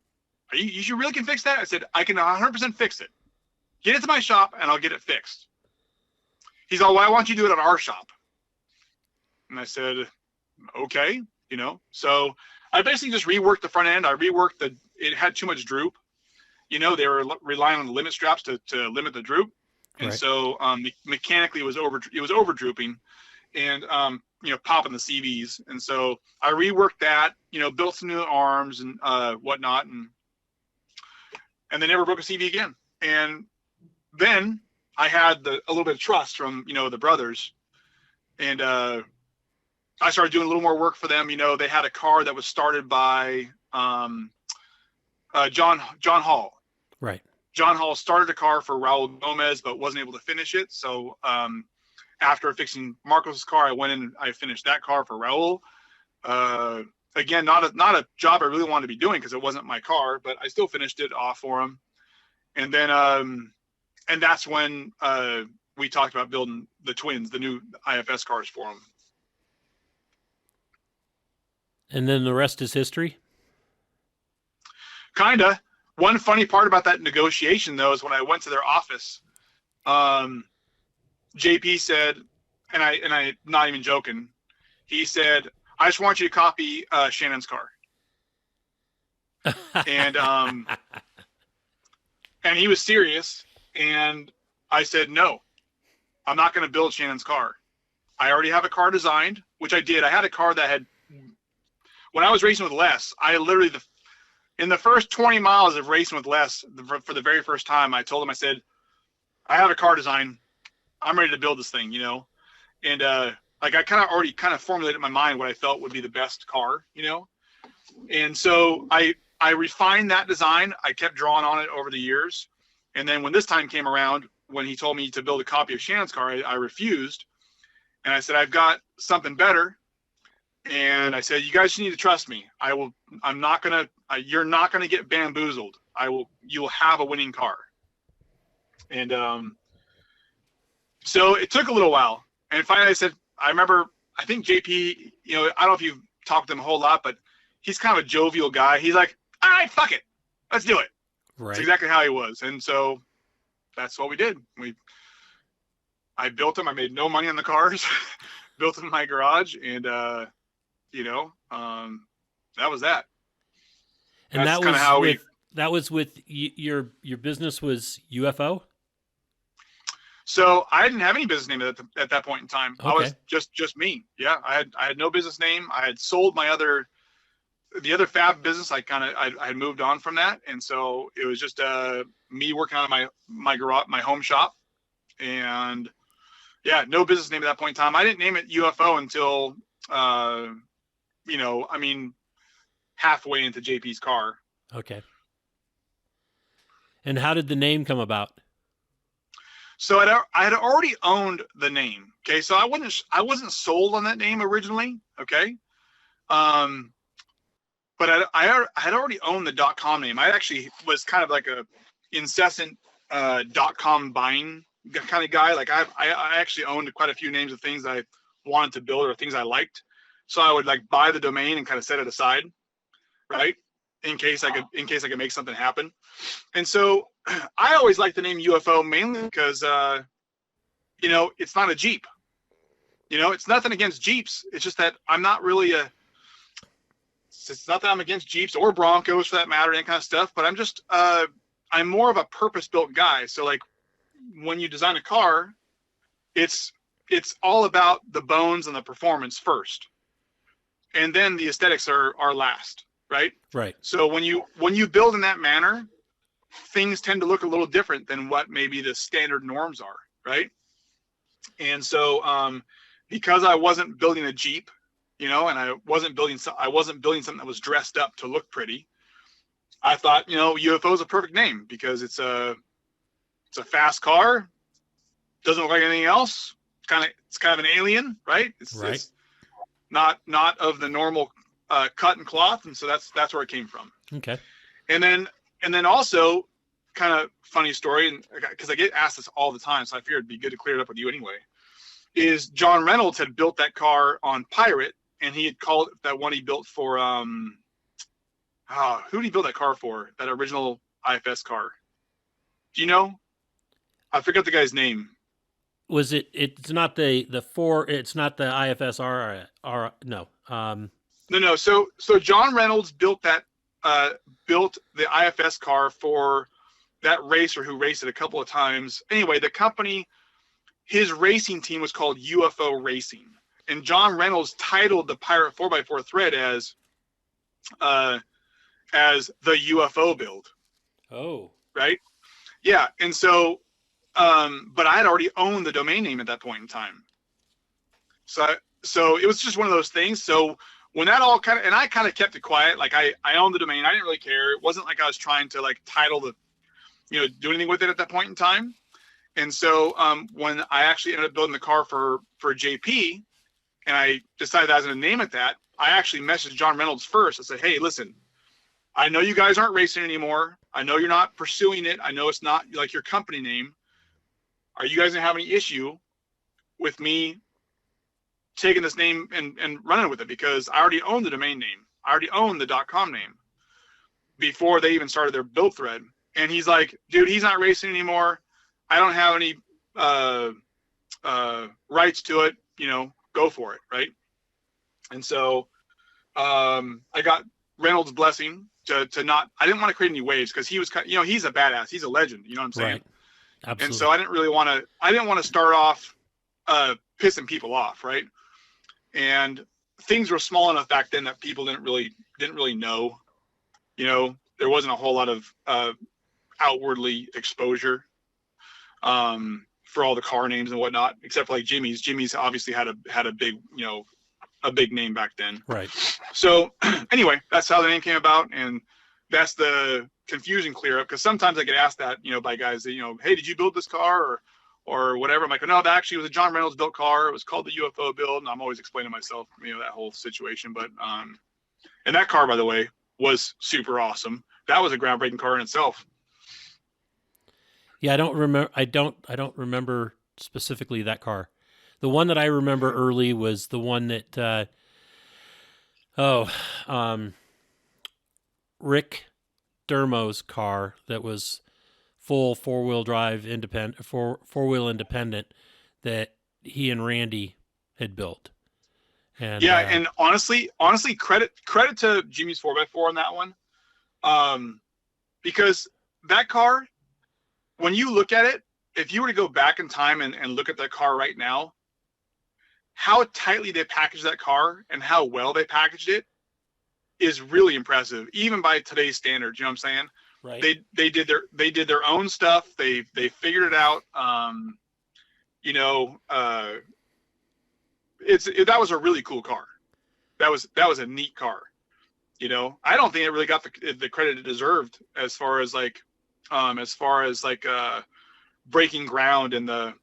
you really can fix that? I said, I can 100% fix it. Get it to my shop and I'll get it fixed. He's all, well, why don't you do it at our shop? And I said, okay, you know. So I basically just reworked the front end. I reworked it had too much droop. You know, they were relying on the limit straps to limit the droop. And right. So mechanically it was over drooping and, you know, popping the CVs. And so I reworked that, you know, built some new arms and whatnot. And they never broke a CV again. And then I had a little bit of trust from, you know, the brothers. And I started doing a little more work for them. You know, they had a car that was started by John Hall. Right. John Hall started a car for Raul Gomez, but wasn't able to finish it. So after fixing Marcos's car, I went in and I finished that car for Raul. Again, not a job I really wanted to be doing because it wasn't my car, but I still finished it off for him. And then, and that's when we talked about building the twins, the new IFS cars for him. And then the rest is history? Kinda. One funny part about that negotiation, though, is when I went to their office, JP said, and I not even joking, he said, I just want you to copy Shannon's car. And and he was serious. And I said, no, I'm not going to build Shannon's car. I already have a car designed, which I did. I had a car that had, when I was racing with Les, I literally, in the first 20 miles of racing with Les, for the very first time, I told him, I said, I have a car design. I'm ready to build this thing, you know? And like I already formulated in my mind what I felt would be the best car, you know? And so I refined that design. I kept drawing on it over the years. And then when this time came around, when he told me to build a copy of Shannon's car, I refused. And I said, I've got something better. And I said, you guys need to trust me. I'm not going to, you're not going to get bamboozled. You will have a winning car. And so it took a little while. And finally I said, I think JP, you know, I don't know if you've talked to him a whole lot, but he's kind of a jovial guy. He's like, all right, fuck it. Let's do it. Right. That's exactly how he was. And so that's what we did. I built them. I made no money on the cars, built them in my garage. And, you know, that was that. And that's that was how that was with your business was UFO? So I didn't have any business name at that point in time. Okay. I was just me. Yeah. I had no business name. I had sold the other fab business. I had moved on from that. And so it was just me working on my garage, my home shop. And yeah, no business name at that point in time. I didn't name it UFO until, you know, I mean, halfway into JP's car. Okay. And how did the name come about? So I had already owned the name. Okay. So I wasn't sold on that name originally. Okay. But I had already owned the .com name. I actually was kind of like a incessant .com buying kind of guy. Like I actually owned quite a few names of things that I wanted to build or things I liked. So I would like buy the domain and kind of set it aside, right? In case I could make something happen. And so I always liked the name UFO mainly because, you know, it's not a Jeep. You know, it's nothing against Jeeps. It's just that I'm not really it's not that I'm against Jeeps or Broncos for that matter, that kind of stuff, but I'm more of a purpose-built guy. So like when you design a car, it's all about the bones and the performance first. And then the aesthetics are last, right? Right. So when you build in that manner, things tend to look a little different than what maybe the standard norms are, right? And so because I wasn't building a Jeep, you know, and I wasn't building something that was dressed up to look pretty, I thought, you know, UFO is a perfect name because it's It's a fast car. Doesn't look like anything else. It's kind of an alien, right? It's not of the normal cut and cloth, and so that's where it came from. Okay. And then also, kind of funny story, and because I get asked this all the time, so I figured it'd be good to clear it up with you anyway. Is John Reynolds had built that car on Pirate, and he had called it that one he built for who did he build that car for? That original IFS car. Do you know? I forget the guy's name. Was it? It's not it's not the IFSR. No. No. So John Reynolds built the IFS car for that racer who raced it a couple of times. Anyway, the company, his racing team was called UFO Racing, and John Reynolds titled the Pirate 4x4 thread as the UFO build. Oh. Right? Yeah, and so. But I had already owned the domain name at that point in time. So it was just one of those things. So when that all and I kind of kept it quiet. Like I owned the domain. I didn't really care. It wasn't like I was trying to like title do anything with it at that point in time. And so when I actually ended up building the car for JP, and I decided I was going to name it that, I actually messaged John Reynolds first. I said, hey, listen, I know you guys aren't racing anymore. I know you're not pursuing it. I know it's not like your company name. Are you guys gonna have any issue with me taking this name and running with it? Because I already own the domain name. I already own the .com name before they even started their build thread. And he's like, dude, he's not racing anymore. I don't have any rights to it. Go for it, right? And so I got Reynolds' blessing to not. I didn't want to create any waves because he was, he's a badass. He's a legend. You know what I'm saying? Right. Absolutely. And so I didn't want to start off pissing people off, right? And things were small enough back then that people didn't really know. There wasn't a whole lot of outwardly exposure for all the car names and whatnot, except for like Jimmy's. Jimmy's obviously had a big, a big name back then. Right. So anyway, that's how the name came about, and that's the confusion clear up, because sometimes I get asked that, by guys that, hey, did you build this car or whatever? I'm like, no, that actually was a John Reynolds built car. It was called the UFO build, and I'm always explaining myself, that whole situation. But and that car, by the way, was super awesome. That was a groundbreaking car in itself. Yeah, I don't remember specifically that car. The one that I remember early was the one that Rick Dermo's car that was full four-wheel drive four-wheel independent that he and Randy had built. And and honestly, credit to Jimmy's 4x4 on that one, because that car, when you look at it, if you were to go back in time and look at that car right now, how tightly they packaged that car and how well they packaged it is really impressive, even by today's standards. You know what I'm saying? Right. They did their own stuff. They figured it out. That was a really cool car. That was a neat car. I don't think it really got the credit it deserved as far as breaking ground in the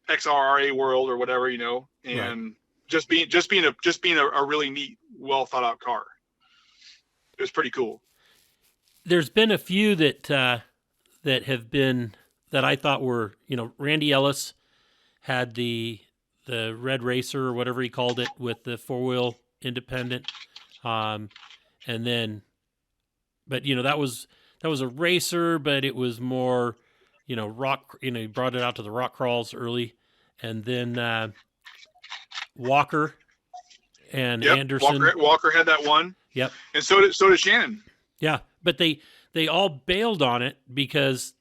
XRRA world or whatever, and right. just being a really neat, well thought out car. It was pretty cool. There's been a few that have been that I thought were, Randy Ellis had the Red Racer or whatever he called it with the four-wheel independent, and then, but that was a racer, but it was more, rock. He brought it out to the rock crawls early, and then Walker and Anderson. Walker had that one. Yep. And so did Shannon. Yeah, but they all bailed on it because,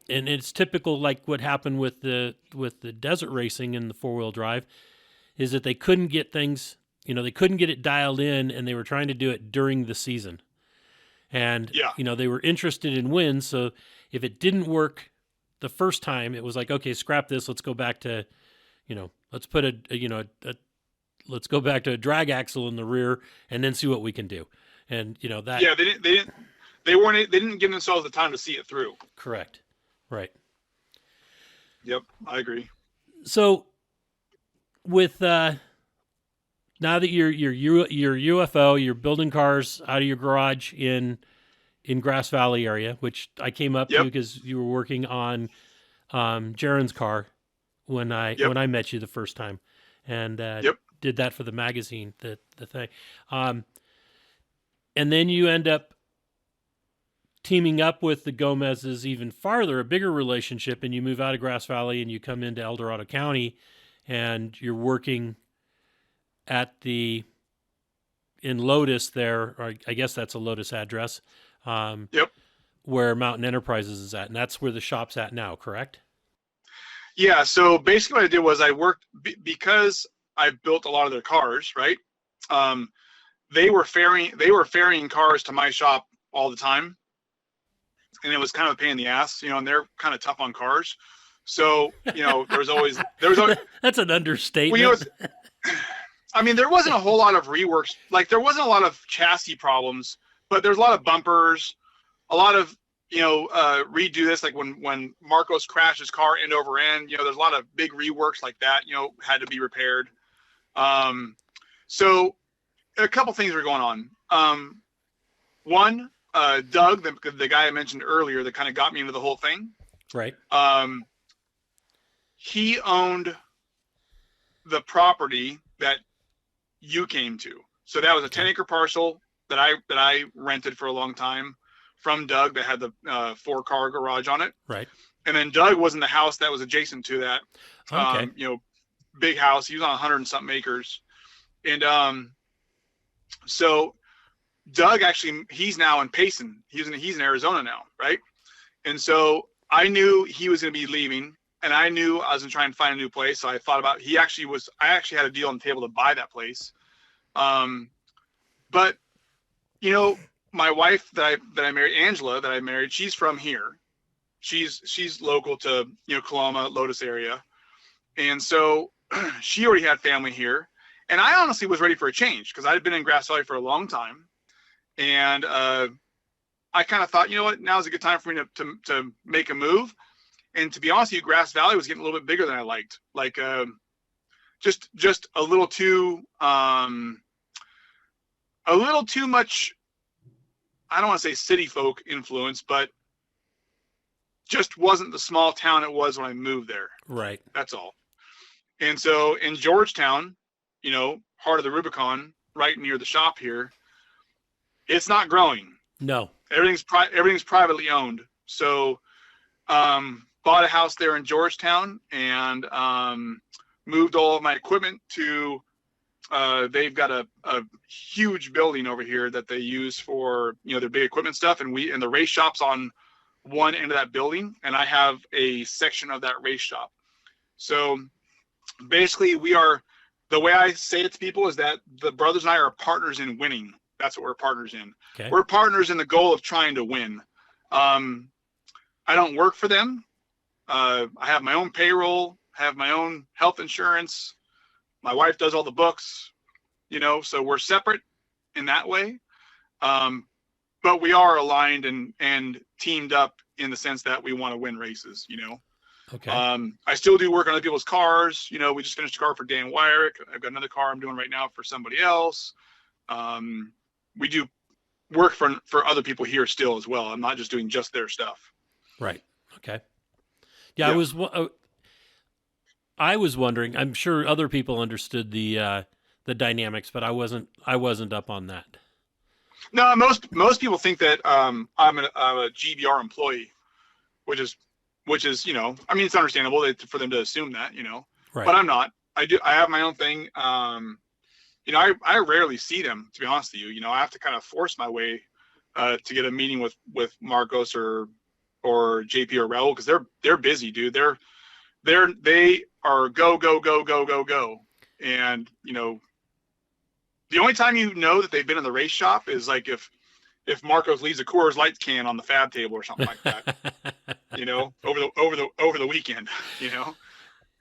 and it's typical like what happened with the desert racing and the four-wheel drive, is that they couldn't get things, they couldn't get it dialed in, and they were trying to do it during the season. And, they were interested in wins, so if it didn't work the first time, it was like, okay, scrap this, let's go back to, let's put let's go back to a drag axle in the rear and then see what we can do. And, that. Yeah, they didn't give themselves the time to see it through. Correct. Right. Yep, I agree. So with now that you're UFO, you're building cars out of your garage in Grass Valley area, which I came up to Yep. because you were working on Jaron's car when Yep. I met you the first time, and Yep. did that for the magazine, the thing, and then you end up teaming up with the Gomez's even farther, a bigger relationship, and you move out of Grass Valley and you come into El Dorado County, and you're working at in Lotus there, or I guess that's a Lotus address. Yep. Where Mountain Enterprises is at, and that's where the shop's at now, correct? Yeah. So basically, what I did was I worked because I built a lot of their cars. Right. They were ferrying cars to my shop all the time, and it was kind of a pain in the ass, and they're kind of tough on cars. So there was always that's an understatement. Well, I mean, there wasn't a whole lot of reworks. Like, there wasn't a lot of chassis problems, but there's a lot of bumpers, a lot of redo this. Like when Marcos crashed his car end over end, there's a lot of big reworks like that. Had to be repaired. So a couple things were going on. One, Doug, the guy I mentioned earlier, that kind of got me into the whole thing. Right. He owned the property that you came to. So that was a 10-acre parcel that I rented for a long time from Doug that had the 4-car garage on it. Right. And then Doug was in the house that was adjacent to that. Okay. Big house. He was on 100 and something acres. And so Doug actually, he's now in Payson. He's in Arizona now, right? And so I knew he was going to be leaving, and I knew I was going to try and find a new place. So I thought about, I actually had a deal on the table to buy that place. But my wife that I married, Angela, that I married, she's from here. She's local to Coloma, Lotus area, and so she already had family here. And I honestly was ready for a change because I had been in Grass Valley for a long time, and I kind of thought, what, now's a good time for me to make a move. And to be honest with you, Grass Valley was getting a little bit bigger than I liked. Like just a little too much. I don't want to say city folk influence, but just wasn't the small town it was when I moved there. Right. That's all. And so in Georgetown, heart of the Rubicon, right near the shop here, it's not growing. No. Everything's privately owned. So bought a house there in Georgetown and moved all of my equipment to they've got a huge building over here that they use for their big equipment stuff, and the race shop's on one end of that building, and I have a section of that race shop. So basically, the way I say it to people is that the brothers and I are partners in winning. That's what we're partners in. Okay. We're partners in the goal of trying to win. I don't work for them. I have my own payroll, have my own health insurance. My wife does all the books, so we're separate in that way. But we are aligned and teamed up in the sense that we want to win races, Okay. I still do work on other people's cars. We just finished a car for Dan Wyrick. I've got another car I'm doing right now for somebody else. We do work for other people here still as well. I'm not just doing just their stuff. Right. Okay. Yeah. I was wondering, I'm sure other people understood the dynamics, but I wasn't up on that. No, most people think that I'm a GBR employee, which is it's understandable for them to assume that, Right. But I'm not. I have my own thing. I rarely see them, to be honest with you. I have to kind of force my way to get a meeting with Marcos or JP or Raul, because they're busy, dude. They are go, and the only time that they've been in the race shop is like if Marcos leaves a Coors Light can on the fab table or something like that. over the weekend.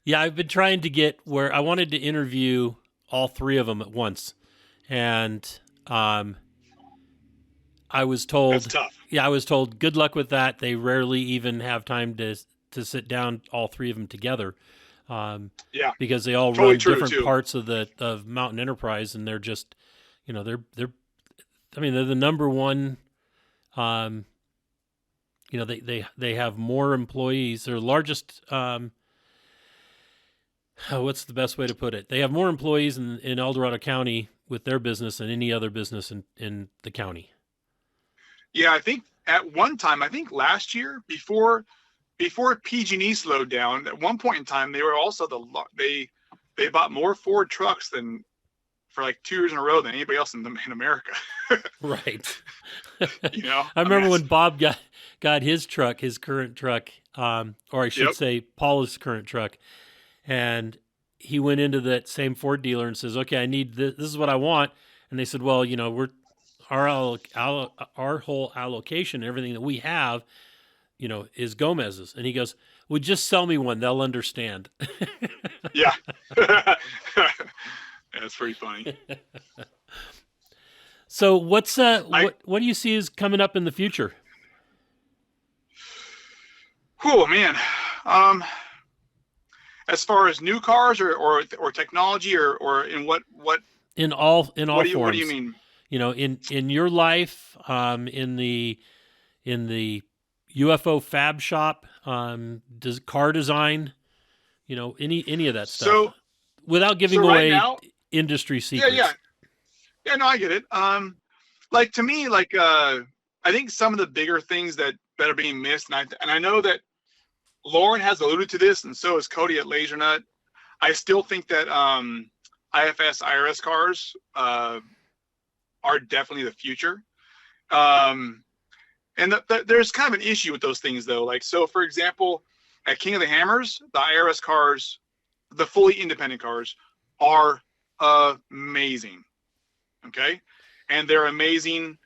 Yeah, I've been trying to get where I wanted to interview all three of them at once, and I was told That's tough. Yeah, I was told good luck with that. They rarely even have time to sit down, all three of them together, Yeah, because they all totally run true different too. parts of Mountain Enterprise, and they're just, they're the number one. They have more employees. Their largest. What's the best way to put it? They have more employees in El Dorado County with their business than any other business in the county. Yeah, I think at one time, I think last year, before PG&E slowed down, at one point in time, they were also they bought more Ford trucks than for like 2 years in a row than anybody else in America. Right. I I remember mean, when Bob got his truck, his current truck, or I should Yep. say Paul's current truck, and he went into that same Ford dealer and says, "Okay, I need this. This is what I want." And they said, "Well, we're our whole allocation, everything that we have, is Gomez's." And he goes, "Well, just sell me one. They'll understand." Yeah. That's pretty funny. So what do you see is coming up in the future? Cool, man. As far as new cars or technology or in what In all forms. what do you mean? In your life, in the UFO fab shop, does car design, any of that stuff, So without giving right away now, industry secrets. yeah. No, I get it. Like to me, like I think some of the bigger things that are being missed, and I know that Lauren has alluded to this, and so has Cody at Laser Nut. I still think that IFS IRS cars are definitely the future. And there's kind of an issue with those things though. Like, so for example, at King of the Hammers, the IRS cars, the fully independent cars are amazing. Okay. And they're amazing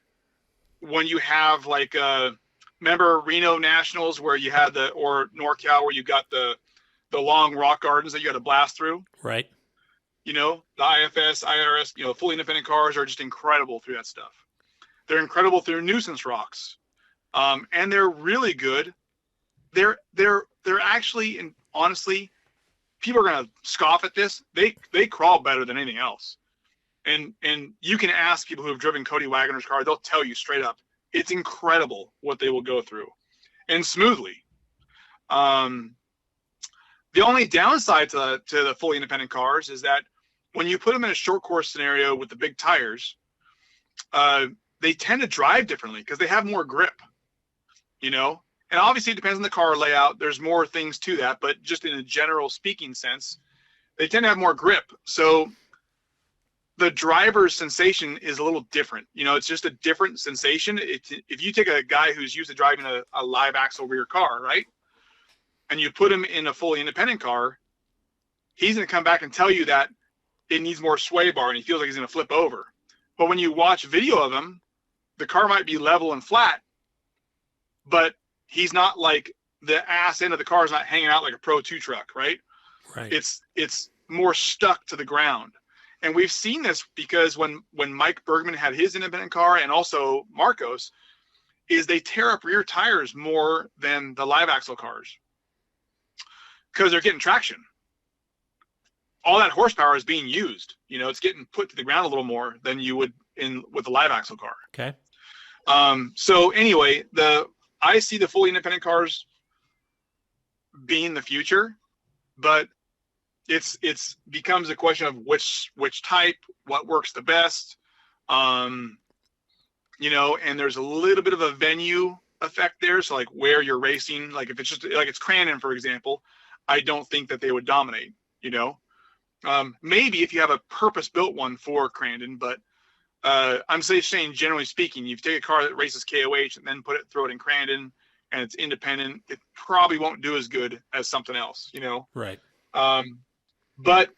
when you have like, remember Reno Nationals where you had or NorCal where you got the long rock gardens that you had to blast through. Right. The IFS, IRS, fully independent cars are just incredible through that stuff. They're incredible through nuisance rocks. And they're really good. They're actually, and honestly, people are going to scoff at this. They crawl better than anything else. And you can ask people who have driven Cody Wagner's car, they'll tell you straight up, it's incredible what they will go through, and smoothly. The only downside to the fully independent cars is that when you put them in a short course scenario with the big tires, they tend to drive differently because they have more grip, and obviously it depends on the car layout. There's more things to that, but just in a general speaking sense, they tend to have more grip. So the driver's sensation is a little different. It's just a different sensation. If you take a guy who's used to driving a live axle rear car, right, and you put him in a fully independent car, he's going to come back and tell you that it needs more sway bar and he feels like he's going to flip over. But when you watch video of him, the car might be level and flat, but he's not like the ass end of the car is not hanging out like a Pro 2 truck, right? Right. It's more stuck to the ground. And we've seen this because when Mike Bergman had his independent car, and also Marcos, is they tear up rear tires more than the live axle cars because they're getting traction. All that horsepower is being used. It's getting put to the ground a little more than you would with a live axle car. Okay. So anyway, I see the fully independent cars being the future, but it's becomes a question of which type, what works the best, and there's a little bit of a venue effect there. So like where you're racing, like if it's just like it's Crandon, for example, I don't think that they would dominate, maybe if you have a purpose built one for Crandon, but I'm saying generally speaking, if you take a car that races KOH and then throw it in Crandon and it's independent, it probably won't do as good as something else, Right. But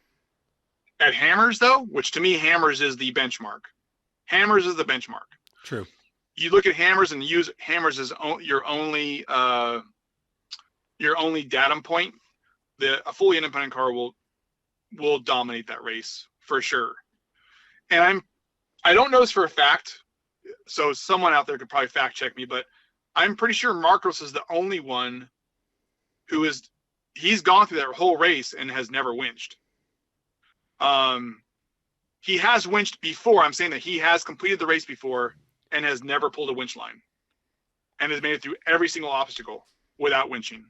at Hammers though, which to me Hammers is the benchmark. Hammers is the benchmark. True. You look at Hammers and use Hammers as your only datum point. A fully independent car will dominate that race for sure. And I don't know this for a fact, so someone out there could probably fact check me, but I'm pretty sure Marcos is the only one he's gone through that whole race and has never winched. He has winched before. I'm saying that he has completed the race before and has never pulled a winch line and has made it through every single obstacle without winching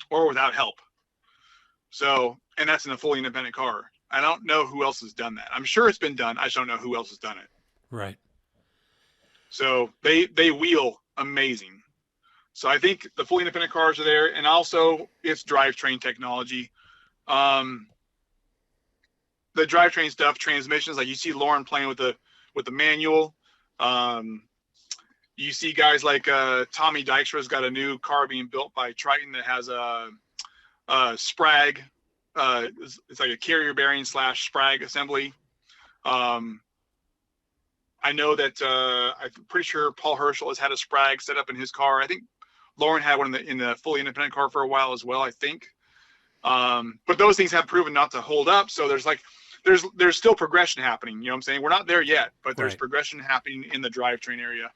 or without help. So, and that's in a fully independent car. I don't know who else has done that. I'm sure it's been done. I just don't know who else has done it. Right. So they wheel amazing. So I think the fully independent cars are there, and also it's drivetrain technology. The drivetrain stuff, transmissions, like you see Lauren playing with the manual. You see guys like Tommy Dykstra's got a new car being built by Triton that has a sprag. It's like a carrier bearing / sprag assembly. I know that I'm pretty sure Paul Herschel has had a sprag set up in his car. I think Lauren had one in the fully independent car for a while as well, I think. But those things have proven not to hold up. So there's still progression happening. You know what I'm saying? We're not there yet, but there's progression happening in the drivetrain area.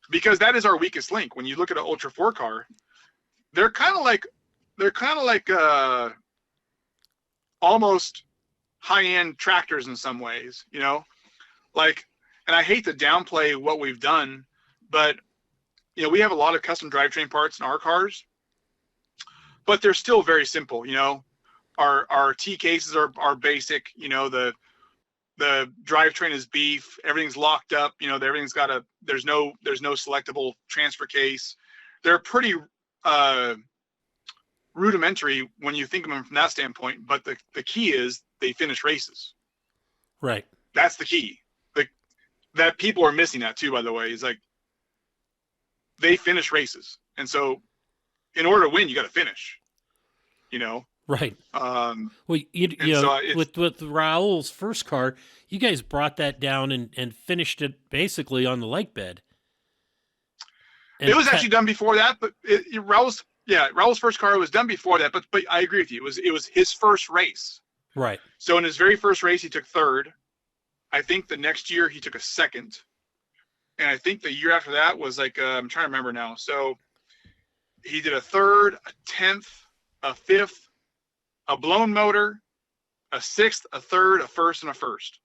Because that is our weakest link. When you look at an Ultra 4 car, they're kind of like almost high-end tractors in some ways, you know, like, and I hate to downplay what we've done, but you know, we have a lot of custom drivetrain parts in our cars, but they're still very simple. You know, our T cases are basic. You know, the drivetrain is beef. Everything's locked up. You know, everything's got there's no selectable transfer case. They're pretty rudimentary when you think of them from that standpoint. But the key is they finish races. Right. That's the key. That people are missing that too, by the way, is like they finish races. And so in order to win, you got to finish, you know? Right. Well, you know, with Raul's first car, you guys brought that down and finished it basically on the lake bed. And it was actually done before that, but Raul's first car was done before that, but I agree with you. It was his first race. Right. So in his very first race, he took third. I think the next year he took a second. And I think the year after that was like, I'm trying to remember now. So he did a third, a 10th, a 5th, a blown motor, a 6th, a third, a first, and a first.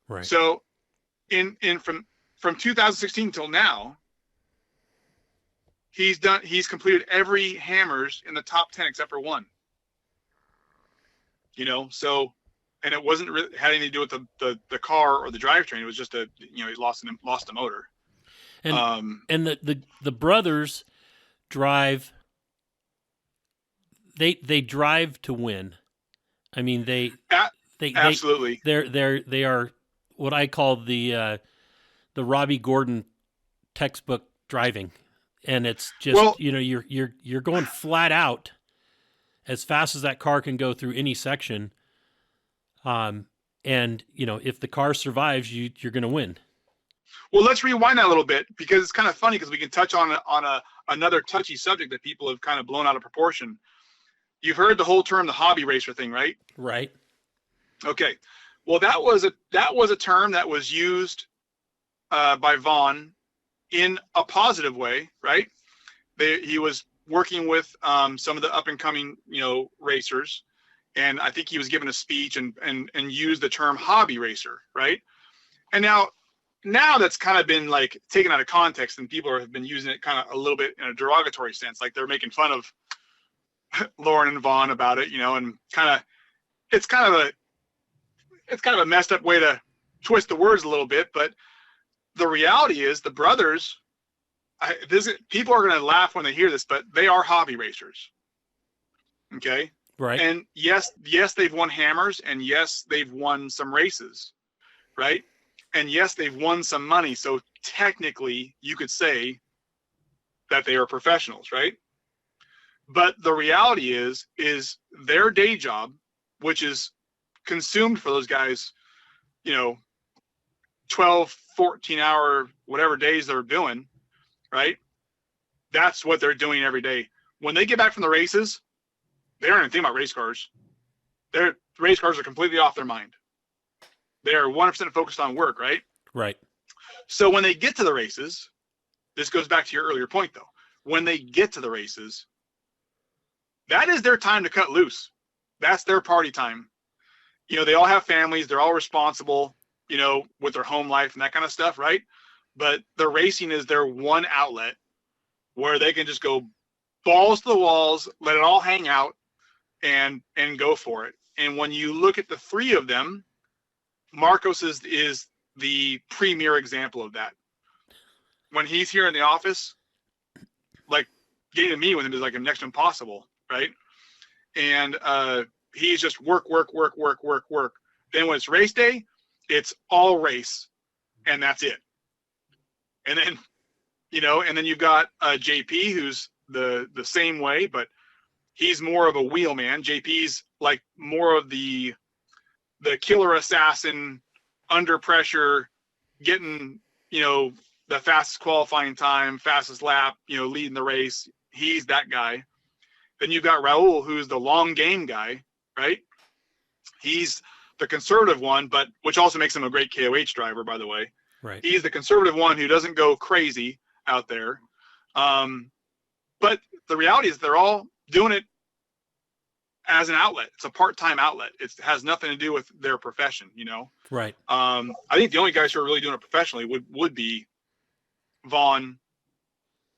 Right. So from 2016 till now, he's completed every hammers in the top 10 except for one. You know, so, and it wasn't really had anything to do with the car or the drivetrain. It was just he lost a motor. And the brothers drive. They drive to win. I mean, they absolutely. They are what I call the Robbie Gordon textbook driving, and it's just you're going flat out as fast as that car can go through any section. And you know, if the car survives, you're going to win. Well, let's rewind that a little bit because it's kind of funny because we can touch on another touchy subject that people have kind of blown out of proportion. You've heard the whole term, the hobby racer thing, right? Right. Okay. Well, that was a term that was used by Vaughn in a positive way, right? He was working with some of the up and coming, racers, and I think he was given a speech and used the term hobby racer, right? And now that's kind of been like taken out of context, and people have been using it kind of a little bit in a derogatory sense, like they're making fun of Lauren and Vaughn about it, and it's kind of a messed up way to twist the words a little bit. But the reality is the brothers, people are going to laugh when they hear this, but they are hobby racers. Okay. Right. And yes, they've won hammers, and yes, they've won some races, right? And yes, they've won some money. So technically you could say that they are professionals, right? But the reality is their day job, which is consumed for those guys, 12, 14 hour, whatever days they're doing, right? That's what they're doing every day. When they get back from the races, they aren't even thinking about race cars. Their race cars are completely off their mind. They are 100% focused on work, right? Right. So when they get to the races, this goes back to your earlier point though. When they get to the races, that is their time to cut loose. That's their party time. You know, they all have families. They're all responsible, you know, with their home life and that kind of stuff, right? But the racing is their one outlet where they can just go balls to the walls, let it all hang out, and go for it. And when you look at the three of them, Marcos is the premier example of that. When he's here in the office, like getting to meet with him is like next to impossible, right? And he's just work. Then when it's race day, it's all race, and that's it. And then, you know, and then you've got JP, who's the same way, but he's more of a wheelman. JP's like more of the killer assassin, under pressure, getting, you know, the fastest qualifying time, fastest lap, you know, leading the race. He's that guy. Then you've got Raul, who's the long game guy, right? He's the conservative one, but which also makes him a great KOH driver, by the way. Right. He's the conservative one who doesn't go crazy out there. But the reality is they're all doing it as an outlet. It's a part-time outlet. It has nothing to do with their profession, you know? Right. I think the only guys who are really doing it professionally would be Vaughn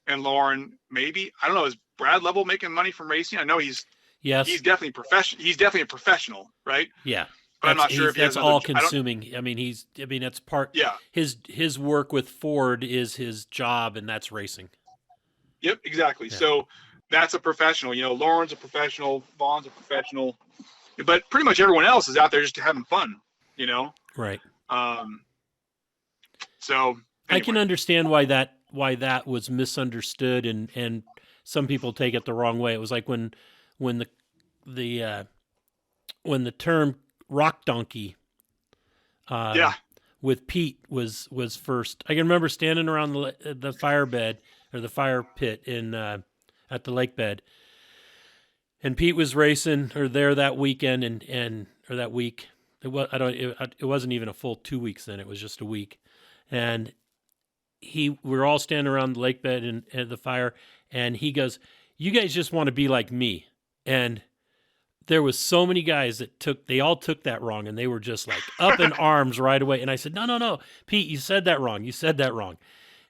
and Lauren, maybe. I don't know. Is Brad Level making money from racing? I know he's definitely professional. He's definitely a professional, right? Yeah. But I'm not sure if that's all consuming. I mean, that's part. Yeah. His work with Ford is his job, and that's racing. Yep, exactly. Yeah. So that's a professional. You know, Lauren's a professional, Vaughn's a professional, but pretty much everyone else is out there just having fun. You know. Right. So anyway. I can understand why that was misunderstood, and some people take it the wrong way. It was like when the term rock donkey with Pete was first. I can remember standing around the fire bed or the fire pit in at the lake bed, and Pete was racing there that weekend or that week. It wasn't even a full 2 weeks then. It was just a week, and we're all standing around the lake bed and the fire, and he goes, "You guys just want to be like me," and there was so many guys they all took that wrong, and they were just like up in arms right away. And I said, no, Pete, you said that wrong. You said that wrong.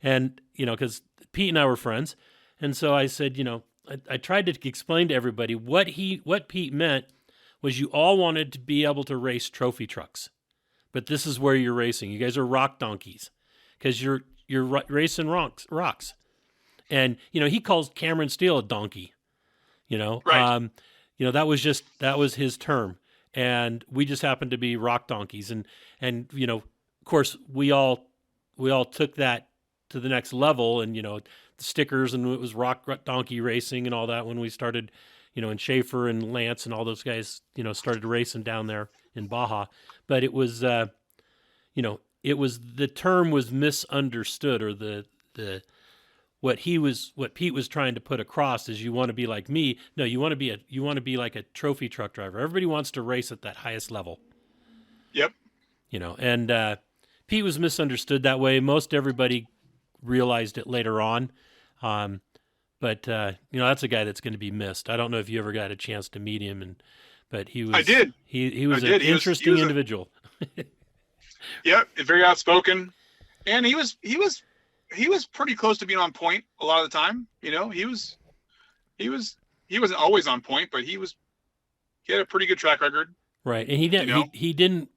And, you know, because Pete and I were friends. And so I said, you know, I tried to explain to everybody what Pete meant was you all wanted to be able to race trophy trucks. But this is where you're racing. You guys are rock donkeys because you're racing rocks. And, you know, he calls Cameron Steele a donkey, you know. Right. You know, that was his term, and we just happened to be rock donkeys, and you know, of course, we all took that to the next level, and you know, the stickers, and it was rock donkey racing and all that when we started, you know, and Schaefer and Lance and all those guys, you know, started racing down there in Baja, but it was, you know, the term was misunderstood, or the what Pete was trying to put across is you want to be like me. No, you want to be like a trophy truck driver. Everybody wants to race at that highest level. Yep. You know, and Pete was misunderstood that way. Most everybody realized it later on. But you know, that's a guy that's going to be missed. I don't know if you ever got a chance to meet him, but he was. I did. He was an interesting individual. Yep, very outspoken, and he was pretty close to being on point a lot of the time. You know, he wasn't always on point, but he had a pretty good track record. Right, and he didn't.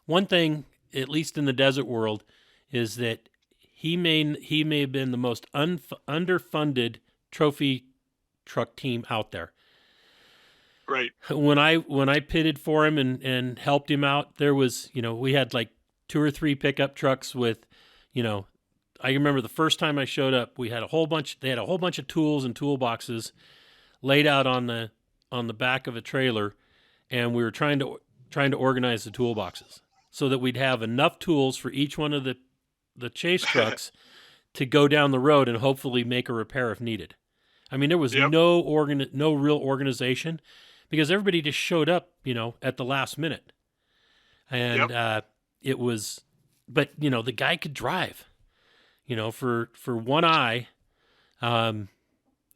One thing, at least in the desert world, is that he may have been the most underfunded trophy truck team out there. Right. When I pitted for him and helped him out, there was, you know, we had like 2 or 3 pickup trucks with, you know, I remember the first time I showed up, they had a whole bunch of tools and toolboxes laid out on the back of a trailer, and we were trying to organize the toolboxes so that we'd have enough tools for each one of the chase trucks to go down the road and hopefully make a repair if needed. I mean, there was no real organization because everybody just showed up, you know, at the last minute. And it was, but, you know, the guy could drive. For one eye, the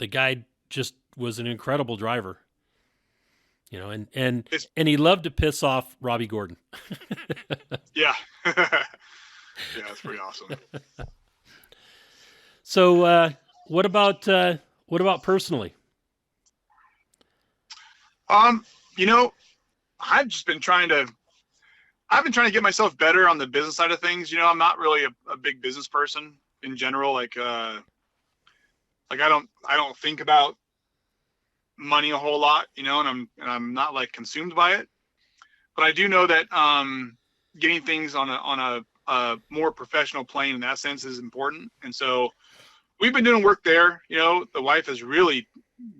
guy just was an incredible driver. And he loved to piss off Robbie Gordon. Yeah. Yeah, that's pretty awesome. So, what about personally? I've been trying to get myself better on the business side of things. I'm not really a big business person in general. Like I don't think about money a whole lot, and I'm not like consumed by it. But I do know that getting things on a more professional plane in that sense is important. And so we've been doing work there. The wife has really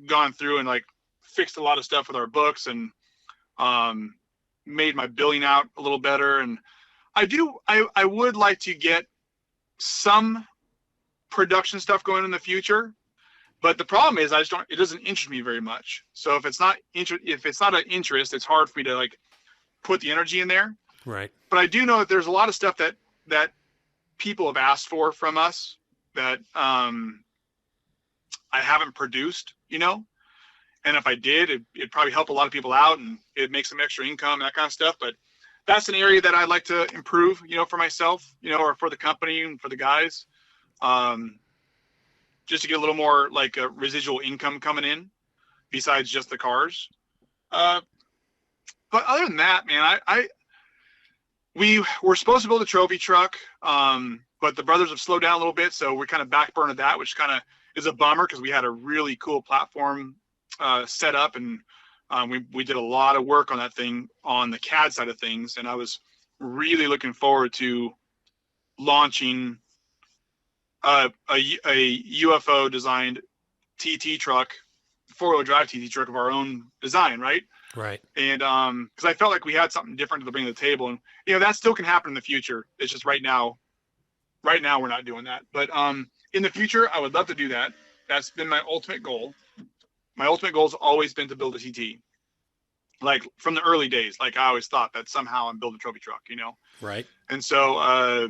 gone through and like fixed a lot of stuff with our books and made my billing out a little better. And I would like to get some production stuff going in the future. But the problem is it doesn't interest me very much. So if it's not an interest, it's hard for me to like put the energy in there. Right. But I do know that there's a lot of stuff that people have asked for from us that I haven't produced, and if I did, it'd probably help a lot of people out and it'd make some extra income, that kind of stuff. But that's an area that I'd like to improve, for myself, or for the company and for the guys. Just to get a little more like a residual income coming in besides just the cars. But other than that, man, we were supposed to build a trophy truck, but the brothers have slowed down a little bit. So we're kind of backburnered that, which kind of is a bummer because we had a really cool platform set up and we did a lot of work on that thing on the CAD side of things. And I was really looking forward to launching a UFO designed TT truck, 4-wheel drive TT truck of our own design, right? Right. And because I felt like we had something different to bring to the table, and that still can happen in the future. It's just right now we're not doing that. But in the future, I would love to do that. That's been my ultimate goal. My ultimate goal has always been to build a TT. Like from the early days, like I always thought that somehow I'm building a trophy truck, Right. And so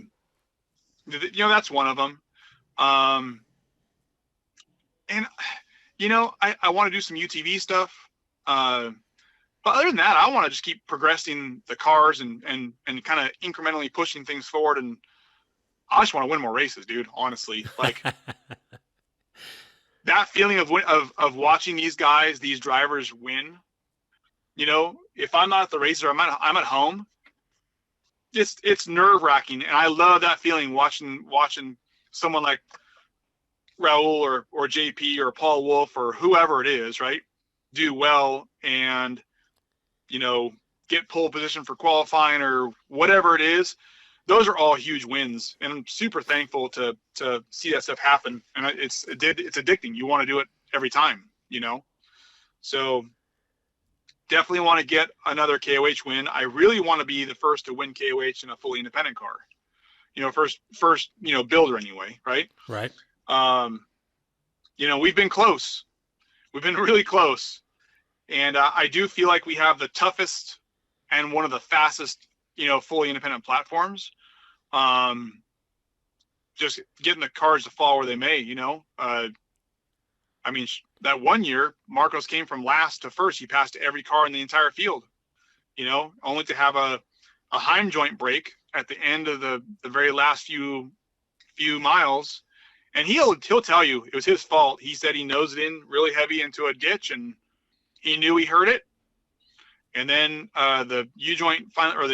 that's one of them. And I want to do some UTV stuff. But other than that, I want to just keep progressing the cars and kind of incrementally pushing things forward. And I just want to win more races, dude. Honestly, like that feeling of watching these drivers win. If I'm not at the races or I'm at home, it's nerve wracking. And I love that feeling watching someone like Raul or JP or Paul Wolf or whoever it is, right, do well and get pole position for qualifying or whatever it is. Those are all huge wins, and I'm super thankful to see that stuff happen. And it's addicting. You want to do it every time, So definitely want to get another KOH win. I really want to be the first to win KOH in a fully independent car. First, builder anyway, right? Right. We've been close. We've been really close. And I do feel like we have the toughest and one of the fastest, fully independent platforms. Just getting the cars to fall where they may, that one year, Marcos came from last to first. He passed every car in the entire field, only to have a Heim joint break at the end of the very last few miles. And he'll tell you it was his fault. He said he nosed it in really heavy into a ditch and he knew he hurt it. And then the U joint finally, or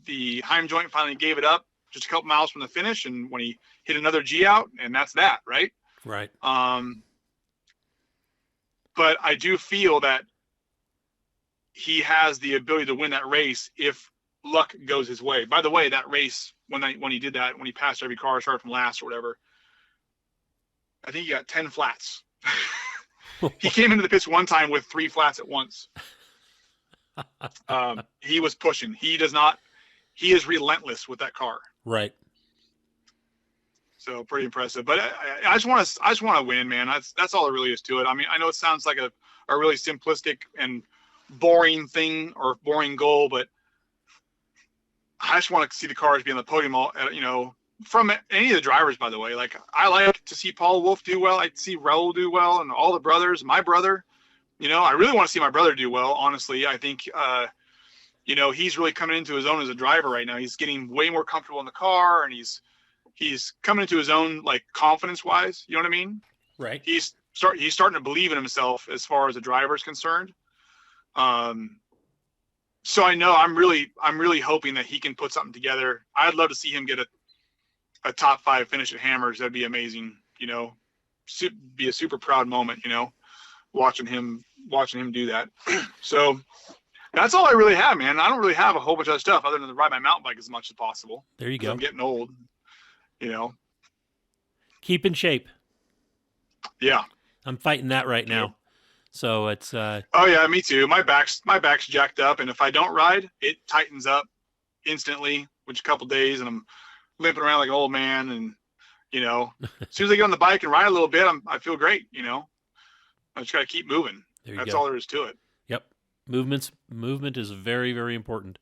the Heim joint finally gave it up just a couple miles from the finish. And when he hit another G out, and that's that, right? Right. But I do feel that he has the ability to win that race if luck goes his way. By the way, that race, when he did that, when he passed every car, started from last or whatever, I think he got 10 flats. He came into the pits one time with 3 flats at once. He was pushing. He is relentless with that car. Right. So pretty impressive. But I just want to win, man. That's all there really is to it. I mean, I know it sounds like a really simplistic and boring thing or boring goal, but I just want to see the cars be on the podium all, from any of the drivers, by the way. Like, I like to see Paul Wolf do well. I like to see Raul do well, and all the brothers. My brother, I really want to see my brother do well. Honestly, I think he's really coming into his own as a driver right now. He's getting way more comfortable in the car, and he's coming into his own, like, confidence wise. You know what I mean? Right. He's starting to believe in himself as far as the driver is concerned. So I know I'm really hoping that he can put something together. I'd love to see him get a top 5 finish at Hammers. That'd be amazing. Be a super proud moment. Watching him do that. So that's all I really have, man. I don't really have a whole bunch of other stuff other than to ride my mountain bike as much as possible. There you go. I'm getting old. Keep in shape. Yeah. I'm fighting that right now. So it's oh yeah, me too. My back's jacked up, and if I don't ride, it tightens up instantly, which a couple days, and I'm limping around like an old man. And as soon as I get on the bike and ride a little bit, I feel great. I just got to keep moving. That's all there is to it. Yep, movement is very, very important.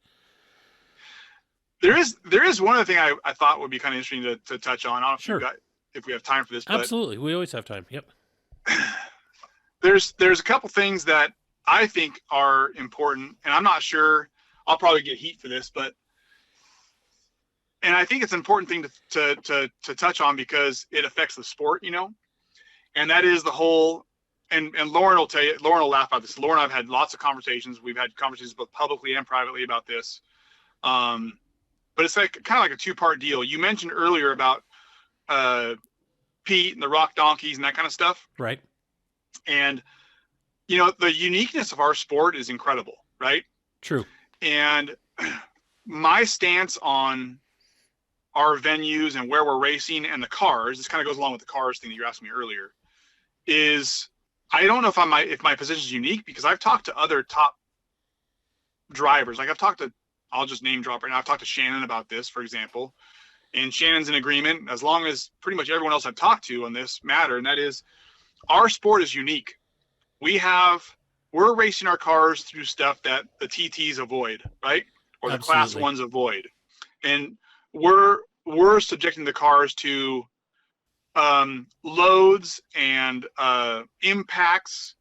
There is one other thing I thought would be kind of interesting to touch on. I don't know if we have time for this. Absolutely, we always have time. Yep. There's a couple things that I think are important, and I'm not sure. I'll probably get heat for this, and I think it's an important thing to touch on because it affects the sport, and that is the whole. And Lauren will tell you. Lauren will laugh about this. Lauren and I've had lots of conversations. We've had conversations both publicly and privately about this. But it's kind of like a 2-part deal. You mentioned earlier about Pete and the Rock Donkeys and that kind of stuff, right? And, the uniqueness of our sport is incredible, right? True. And my stance on our venues and where we're racing and the cars, this kind of goes along with the cars thing that you asked me earlier, is I don't know if my position is unique because I've talked to other top drivers. Like I'll just name drop right now. I've talked to Shannon about this, for example, and Shannon's in agreement as long as pretty much everyone else I've talked to on this matter. And that is, our sport is unique. We're racing our cars through stuff that the TTs avoid, right? Or the Absolutely. Class 1s avoid. And we're subjecting the cars to loads and impacts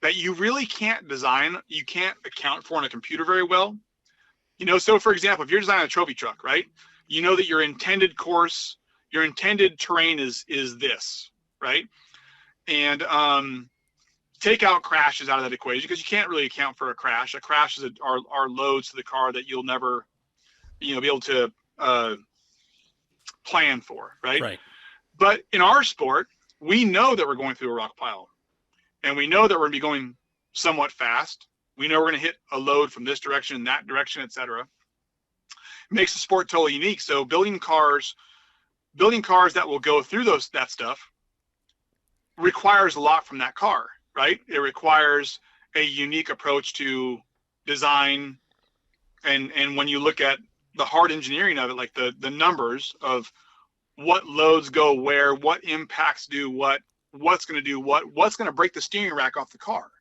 that you really can't design. You can't account for in a computer very well. So for example, if you're designing a trophy truck, right? You know that your intended course, your intended terrain is this, right? And take out crashes out of that equation because you can't really account for a crash. A crash are loads to the car that you'll never, be able to plan for, right? Right. But in our sport, we know that we're going through a rock pile, and we know that we're going to be going somewhat fast. We know we're going to hit a load from this direction, that direction, etc. It makes the sport totally unique. So building cars that will go through that stuff requires a lot from that car, right? It requires a unique approach to design, and when you look at the hard engineering of it, like the numbers of what loads go where, what impacts do what's going to do what's going to break the steering rack off the car.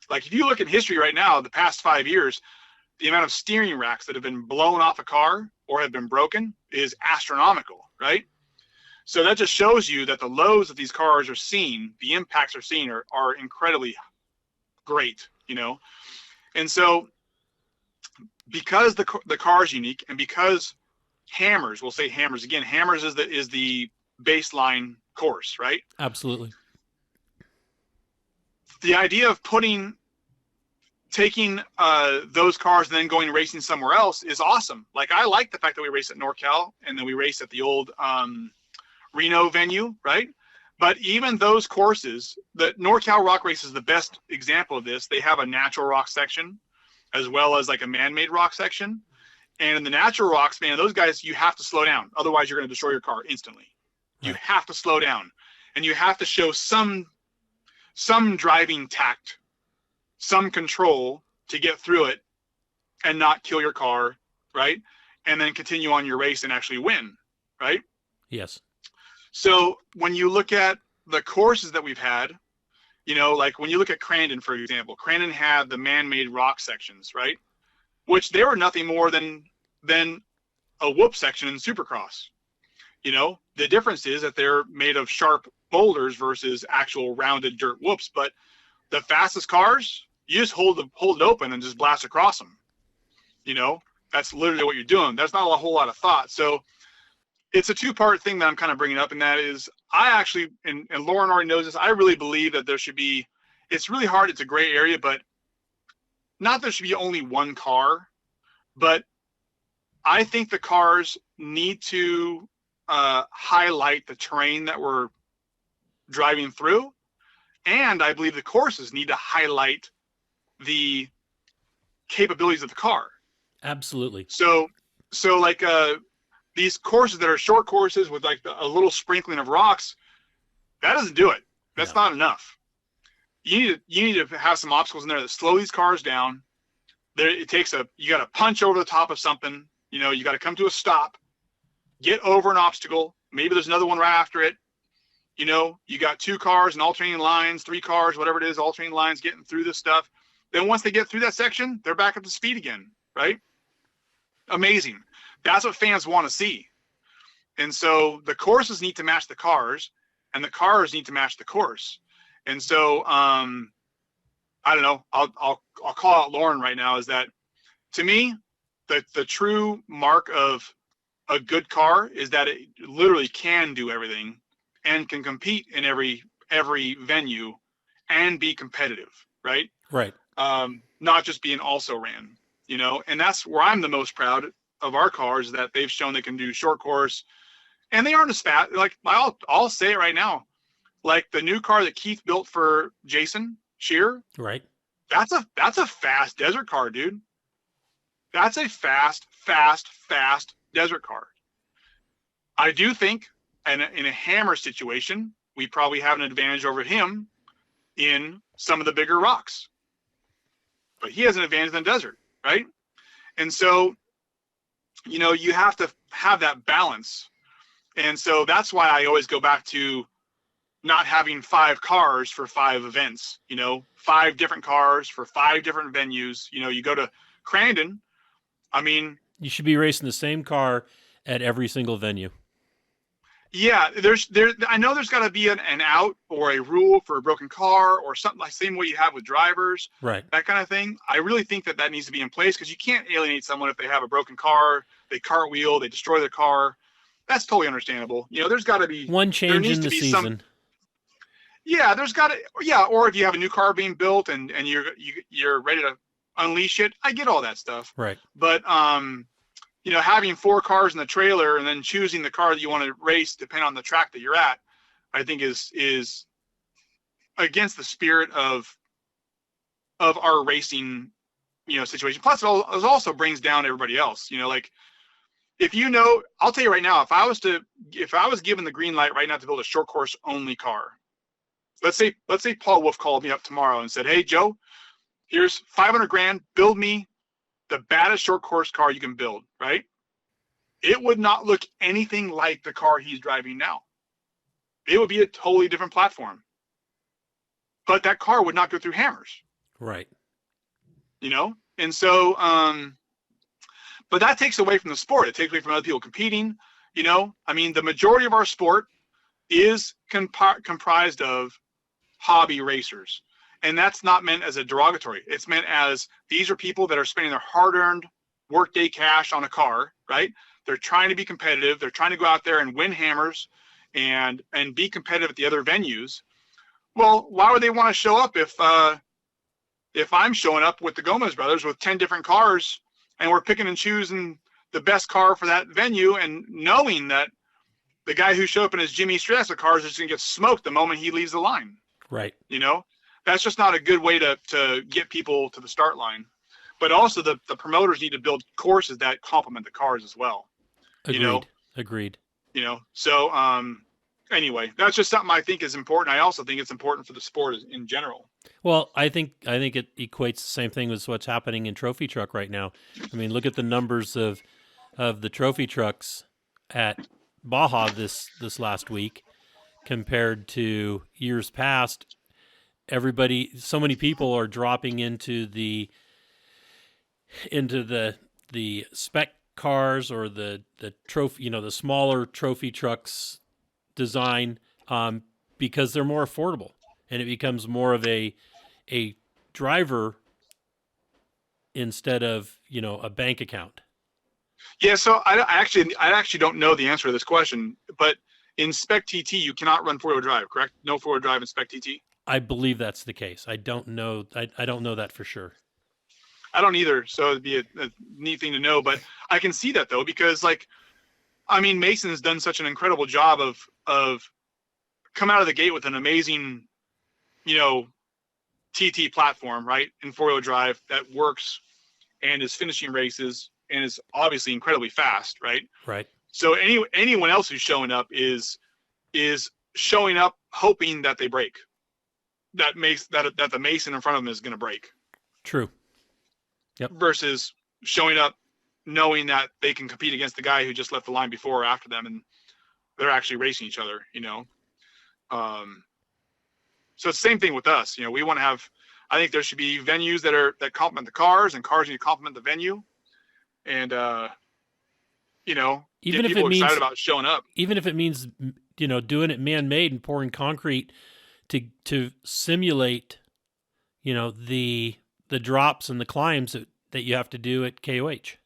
Like if you look at history right now, the past 5 years, the amount of steering racks that have been blown off a car or have been broken is astronomical, right? So that just shows you that the loads that these cars are seeing, the impacts are seeing are incredibly great, And so because the car is unique, and because Hammers, we'll say Hammers again, Hammers is the baseline course, right? Absolutely. The idea of taking those cars and then going racing somewhere else is awesome. Like, I like the fact that we race at NorCal and then we race at the old Reno venue, right? But even those courses, the NorCal Rock Race is the best example of this. They have a natural rock section as well as like a man-made rock section. And in the natural rocks, man, those guys, you have to slow down. Otherwise, you're going to destroy your car instantly. Right. You have to slow down, and you have to show some driving tact, some control to get through it and not kill your car, right? And then continue on your race and actually win, right? Yes. So when you look at the courses that we've had, like when you look at Crandon, for example, Crandon had the man-made rock sections, right? Which they were nothing more than a whoop section in Supercross. The difference is that they're made of sharp boulders versus actual rounded dirt whoops. But the fastest cars, you just hold it open and just blast across them. That's literally what you're doing. There's not a whole lot of thought. So it's a two-part thing that I'm kind of bringing up, and that is I actually, and Lauren already knows this, I really believe that there should be, it's really hard, it's a gray area, but not there should be only one car, but I think the cars need to highlight the terrain that we're driving through, and I believe the courses need to highlight the capabilities of the car. Absolutely. So like these courses that are short courses with like a little sprinkling of rocks, that doesn't do it. That's not enough. You need to have some obstacles in there that slow these cars down. You got to punch over the top of something. You got to come to a stop, get over an obstacle. Maybe there's another one right after it. You got 2 cars and alternating lines, 3 cars, whatever it is, alternating lines getting through this stuff. Then once they get through that section, they're back up to speed again, right? Amazing. That's what fans want to see. And so the courses need to match the cars, and the cars need to match the course. And so I don't know. I'll call out Lauren right now. Is that, to me, the true mark of a good car is that it literally can do everything and can compete in every venue and be competitive, right? Right. Not just being also ran, and that's where I'm the most proud of our cars, that they've shown they can do short course, and they aren't as fast. Like I'll say it right now, like the new car that Keith built for Jason Shearer, right? That's a fast desert car, dude. That's a fast desert car. I do think, and in a hammer situation, we probably have an advantage over him in some of the bigger rocks, but he has an advantage in the desert, right? And so, you have to have that balance. And so that's why I always go back to not having 5 cars for 5 events, 5 different cars for 5 different venues. You go to Crandon, you should be racing the same car at every single venue. Yeah, I know there's got to be an out or a rule for a broken car or something, like same way you have with drivers, right? That kind of thing. I really think that needs to be in place, because you can't alienate someone if they have a broken car, they cartwheel, they destroy their car. That's totally understandable. There's got to be one change in the season. Yeah, there's got to. Yeah, or if you have a new car being built and you're ready to unleash it, I get all that stuff. Right. But having 4 cars in the trailer and then choosing the car that you want to race depending on the track that you're at, I think is against the spirit of our racing, situation. Plus, it also brings down everybody else. Like if I'll tell you right now, if I was given the green light right now to build a short course only car, let's say Paul Wolf called me up tomorrow and said, "Hey Joe, here's $500,000, build me the baddest short course car you can build," right? It would not look anything like the car he's driving now. It would be a totally different platform. But that car would not go through hammers. Right. And so, but that takes away from the sport. It takes away from other people competing. The majority of our sport is comprised of hobby racers. And that's not meant as a derogatory. It's meant as these are people that are spending their hard-earned workday cash on a car, right? They're trying to be competitive. They're trying to go out there and win hammers and be competitive at the other venues. Well, why would they want to show up if I'm showing up with the Gomez brothers with 10 different cars and we're picking and choosing the best car for that venue, and knowing that the guy who showed up in his Jimmy Stresa car is just going to get smoked the moment he leaves the line. Right. That's just not a good way to get people to the start line. But also the promoters need to build courses that complement the cars as well. Agreed. So anyway, that's just something I think is important. I also think it's important for the sport in general. Well, I think it equates the same thing with what's happening in trophy truck right now. Look at the numbers of the trophy trucks at Baja this last week compared to years past. So many people are dropping into the spec cars or the trophy, the smaller trophy trucks design, because they're more affordable, and it becomes more of a driver instead of a bank account. Yeah, so I actually don't know the answer to this question, but in Spec TT you cannot run 4-wheel drive, correct? No 4-wheel drive in Spec TT. I believe that's the case. I don't know. I don't know that for sure. I don't either, so it'd be a neat thing to know. But I can see that though, because Mason's done such an incredible job of come out of the gate with an amazing, TT platform, right, in 4-wheel drive that works and is finishing races and is obviously incredibly fast, right? Right. So anyone else who's showing up is showing up hoping that they break, that the Mason in front of them is going to break. True. Yep. Versus showing up knowing that they can compete against the guy who just left the line before or after them, and they're actually racing each other, So it's the same thing with us. We want to have, I think there should be venues that complement the cars, and cars need to complement the venue. And, even get if people it means excited about showing up. Even if it means, doing it man-made and pouring concrete to simulate, the drops and the climbs that you have to do at KOH.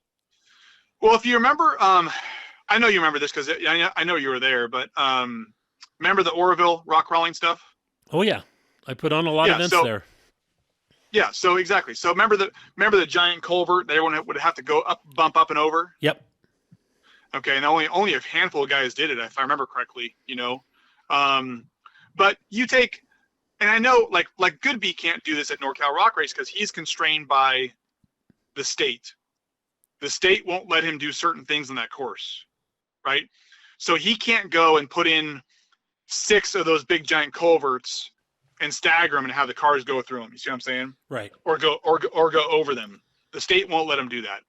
Well, if you remember, I know you remember this because I know you were there, but remember the Oroville rock crawling stuff? Oh yeah, I put on a lot of events there. Yeah, so exactly. So remember the giant culvert that everyone would have to bump up and over? Yep. Okay, and only a handful of guys did it, if I remember correctly. But you take, and I know like Goodby can't do this at NorCal Rock Race because he's constrained by the state. The state won't let him do certain things on that course, right? So he can't go and put in 6 of those big giant culverts and stagger them and have the cars go through them. You see what I'm saying? Right. Or go over them. The state won't let him do that.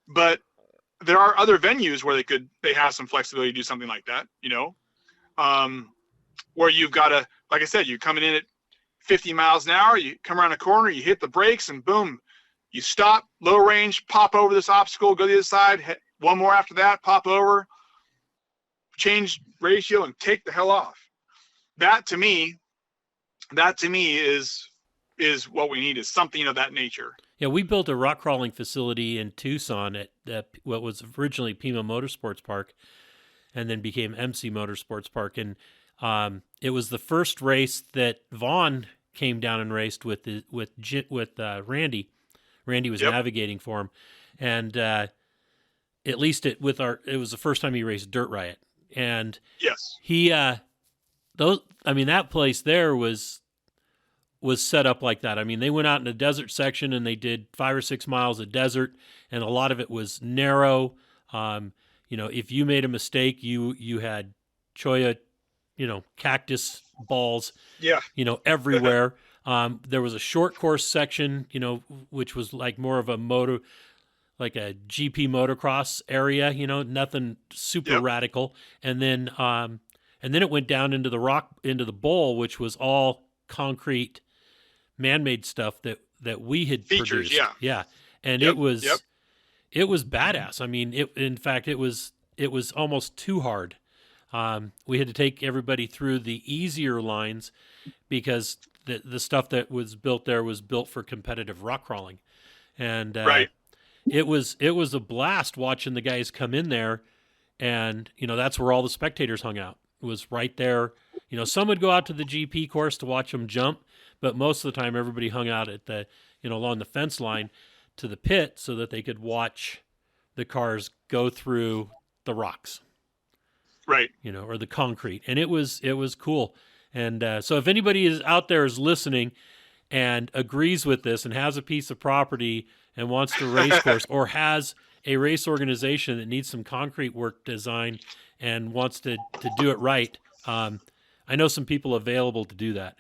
But there are other venues where they have some flexibility to do something like that, where you've got to, like I said, you're coming in at 50 miles an hour, you come around a corner, you hit the brakes, and boom, you stop, low range, pop over this obstacle, go to the other side, one more after that, pop over, change ratio, and take the hell off. That to me is what we need, is something of that nature. Yeah, we built a rock crawling facility in Tucson at what was originally Pima Motorsports Park, and then became MC Motorsports Park. And it was the first race that Vaughn came down and raced with Randy. Randy was navigating for him, and at least it was the first time he raced Dirt Riot. And yes, he that place there was set up like that. I mean, they went out in a desert section and they did 5 or 6 miles of desert, and a lot of it was narrow. If you made a mistake, you had cholla, cactus balls, everywhere. There was a short course section, which was like more of a like a GP motocross area, nothing super radical. And then it went down into the bowl, which was all concrete, man-made stuff that we had produced. Yeah. And it was badass. I mean, it was almost too hard. We had to take everybody through the easier lines because the stuff that was built there was built for competitive rock crawling. And it was a blast watching the guys come in there, and that's where all the spectators hung out. It was right there. Some would go out to the GP course to watch them jump, but most of the time everybody hung out at the along the fence line to the pit so that they could watch the cars go through the rocks, right? Or the concrete. And it was cool. And so if anybody is out there is listening and agrees with this and has a piece of property and wants to race course, or has a race organization that needs some concrete work design and wants to do it right, I know some people available to do that.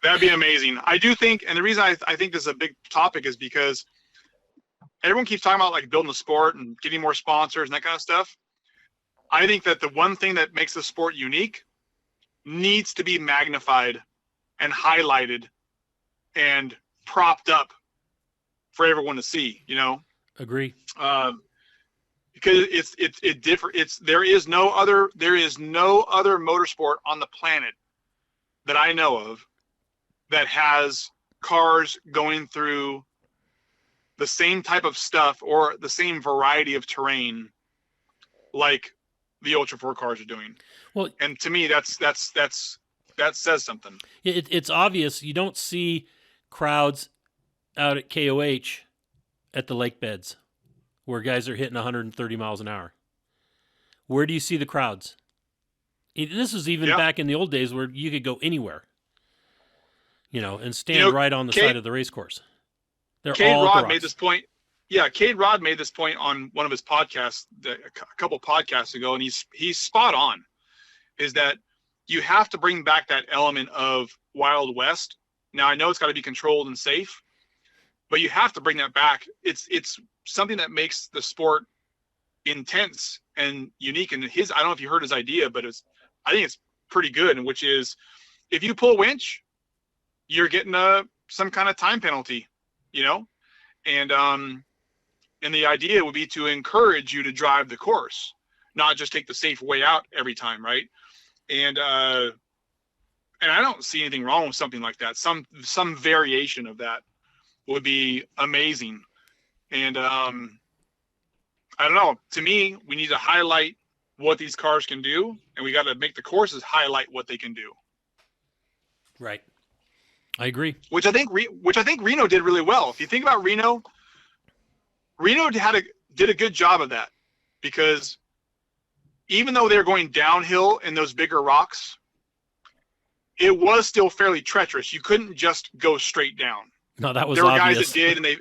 That'd be amazing. I do think, and the reason I think this is a big topic is because everyone keeps talking about like building the sport and getting more sponsors and that kind of stuff. I think that the one thing that makes the sport unique needs to be magnified and highlighted and propped up for everyone to see, Agree. Because it differ. There is no other motorsport on the planet that I know of that has cars going through the same type of stuff or the same variety of terrain like the Ultra 4 cars are doing. Well, and to me, that says something. It's obvious you don't see crowds out at KOH at the lake beds where guys are hitting 130 miles an hour. Where do you see the crowds? This was even back in the old days where you could go anywhere, and stand right on the side of the race course. Cade Rod made this point. Yeah, Cade Rod made this point on one of his podcasts a couple podcasts ago, and he's spot on. Is that you have to bring back that element of Wild West. Now I know it's got to be controlled and safe, but you have to bring that back. It's something that makes the sport intense and unique. And I don't know if you heard his idea, but I think it's pretty good. And which is, if you pull winch, you're getting some kind of time penalty, and the idea would be to encourage you to drive the course, not just take the safe way out every time, right? And I don't see anything wrong with something like that. Some variation of that would be amazing. And I don't know. To me, we need to highlight what these cars can do, and we got to make the courses highlight what they can do. Right. I agree. Which I think Reno did really well. If you think about Reno did a good job of that, because even though they're going downhill in those bigger rocks, it was still fairly treacherous. You couldn't just go straight down. No, that was there were obvious. guys that did, and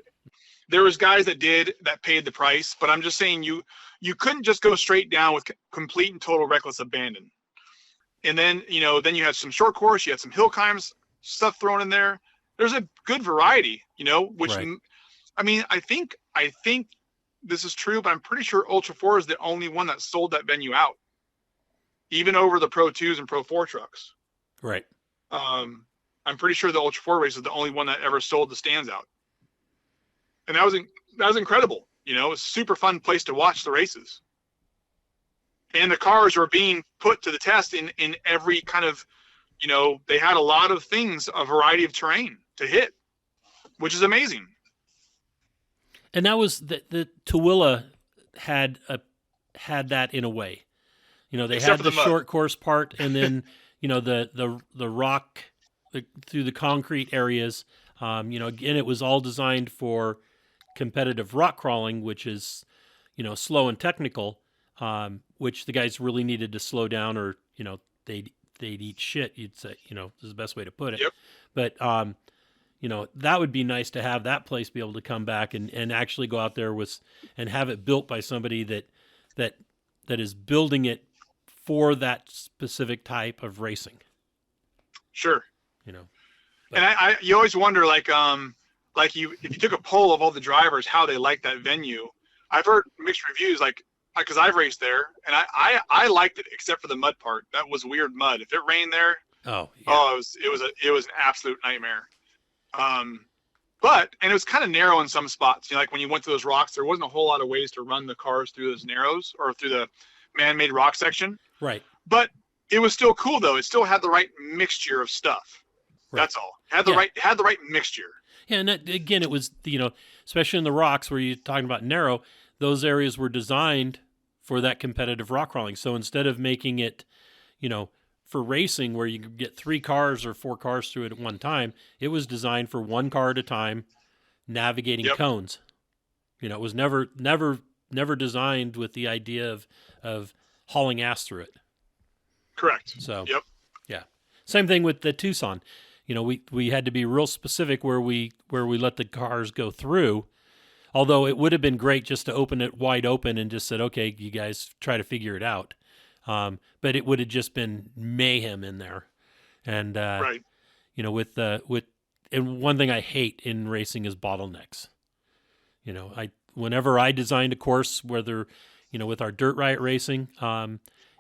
there was guys that did that paid the price. But I'm just saying you couldn't just go straight down with complete and total reckless abandon. And then then you had some short course, you had some hill climbs stuff thrown in there. There's a good variety, which right. I mean, I think this is true, but I'm pretty sure Ultra 4 is the only one that sold that venue out, even over the Pro 2s and Pro 4 trucks. Right. I'm pretty sure the Ultra 4 race is the only one that ever sold the stands out. And that was incredible. It was a super fun place to watch the races. And the cars were being put to the test in every kind of, they had a lot of things, a variety of terrain to hit, which is amazing. And that was the Tooele had that in a way. They Except had the mud. short course part, and then the rock through the concrete areas. Again, it was all designed for competitive rock crawling, which is slow and technical, which the guys really needed to slow down, or they'd eat shit. You'd say is the best way to put it. Yep. But that would be nice to have that place be able to come back and actually go out there and have it built by somebody that is building it for that specific type of racing. Sure. But, and you always wonder, if you took a poll of all the drivers, how they like that venue. I've heard mixed reviews, because I've raced there, and I liked it except for the mud part. That was weird mud. If it rained there, it was an absolute nightmare. But it was kind of narrow in some spots. Like when you went to those rocks, there wasn't a whole lot of ways to run the cars through those narrows or through the man-made rock section. Right. But it was still cool though. It still had the right mixture of stuff. Right. That's all. Had the right mixture. Yeah, and that, again, it was especially in the rocks where you're talking about narrow, those areas were designed for that competitive rock crawling. So instead of making it, for racing where you could get 3 cars or 4 cars through it at one time, it was designed for 1 car at a time, navigating cones. It was never designed with the idea of hauling ass through it. Correct. So, yeah. Same thing with the Tucson. We had to be real specific where we let the cars go through. Although it would have been great just to open it wide open and just said, okay, you guys try to figure it out. But it would have just been mayhem in there. And, right. And one thing I hate in racing is bottlenecks. Whenever I designed a course, whether, with our dirt riot racing,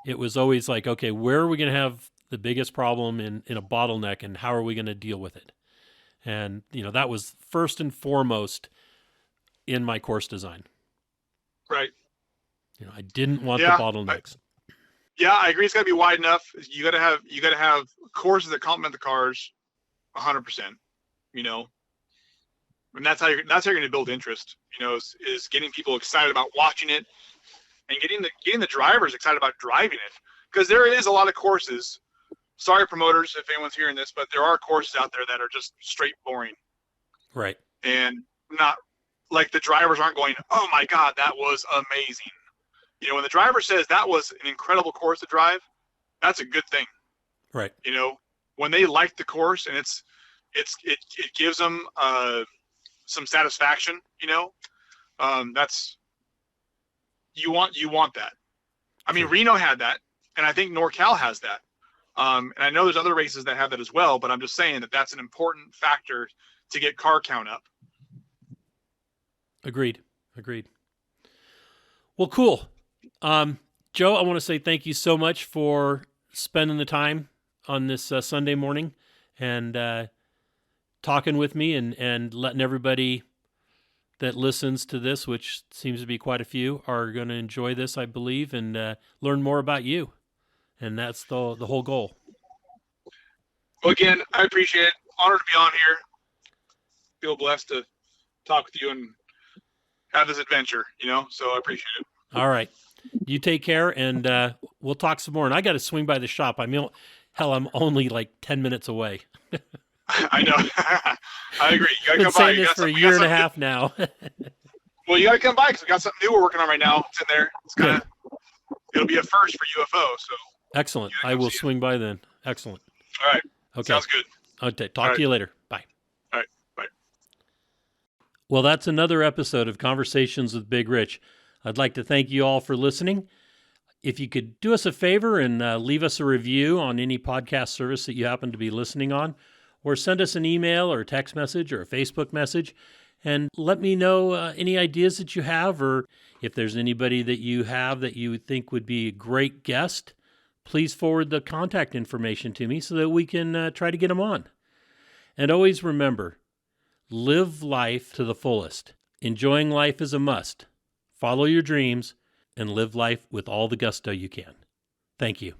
it was always like, okay, where are we going to have the biggest problem in a bottleneck, and how are we going to deal with it? And, that was first and foremost in my course design. Right. I didn't want the bottlenecks. I agree. It's got to be wide enough. You got to have courses that complement the cars 100%, and that's how you're going to build interest, is getting people excited about watching it and getting the drivers excited about driving it. Because there is a lot of courses, sorry promoters if anyone's hearing this, but there are courses out there that are just straight boring. Right. And not like the drivers aren't going, oh my God, that was amazing. When the driver says that was an incredible course to drive, that's a good thing. Right. When they like the course and it gives them some satisfaction, that's you want that. I mean, Reno had that, and I think NorCal has that. And I know there's other races that have that as well, but I'm just saying that that's an important factor to get car count up. Agreed. Well, cool. Joe, I want to say thank you so much for spending the time on this Sunday morning and talking with me and letting everybody that listens to this, which seems to be quite a few, are going to enjoy this, I believe, and learn more about you. And that's the whole goal. Well, again, I appreciate it. Honored to be on here. Feel blessed to talk with you and have this adventure, so I appreciate it. All right. You take care, and we'll talk some more. And I got to swing by the shop. I mean, hell, I'm only like 10 minutes away. I know. I agree. You got to come by. I've been saying this for a year and a half now. Well, you got to come by because we got something new we're working on right now. It's in there. It'll be a first for UFO. So excellent. I will swing by then. Excellent. All right. Okay. Sounds good. Okay. Talk to you later. Bye. All right. Bye. Well, that's another episode of Conversations with Big Rich. I'd like to thank you all for listening. If you could do us a favor and leave us a review on any podcast service that you happen to be listening on, or send us an email or a text message or a Facebook message, and let me know any ideas that you have, or if there's anybody that you have that you think would be a great guest, please forward the contact information to me so that we can try to get them on. And always remember, live life to the fullest. Enjoying life is a must. Follow your dreams and live life with all the gusto you can. Thank you.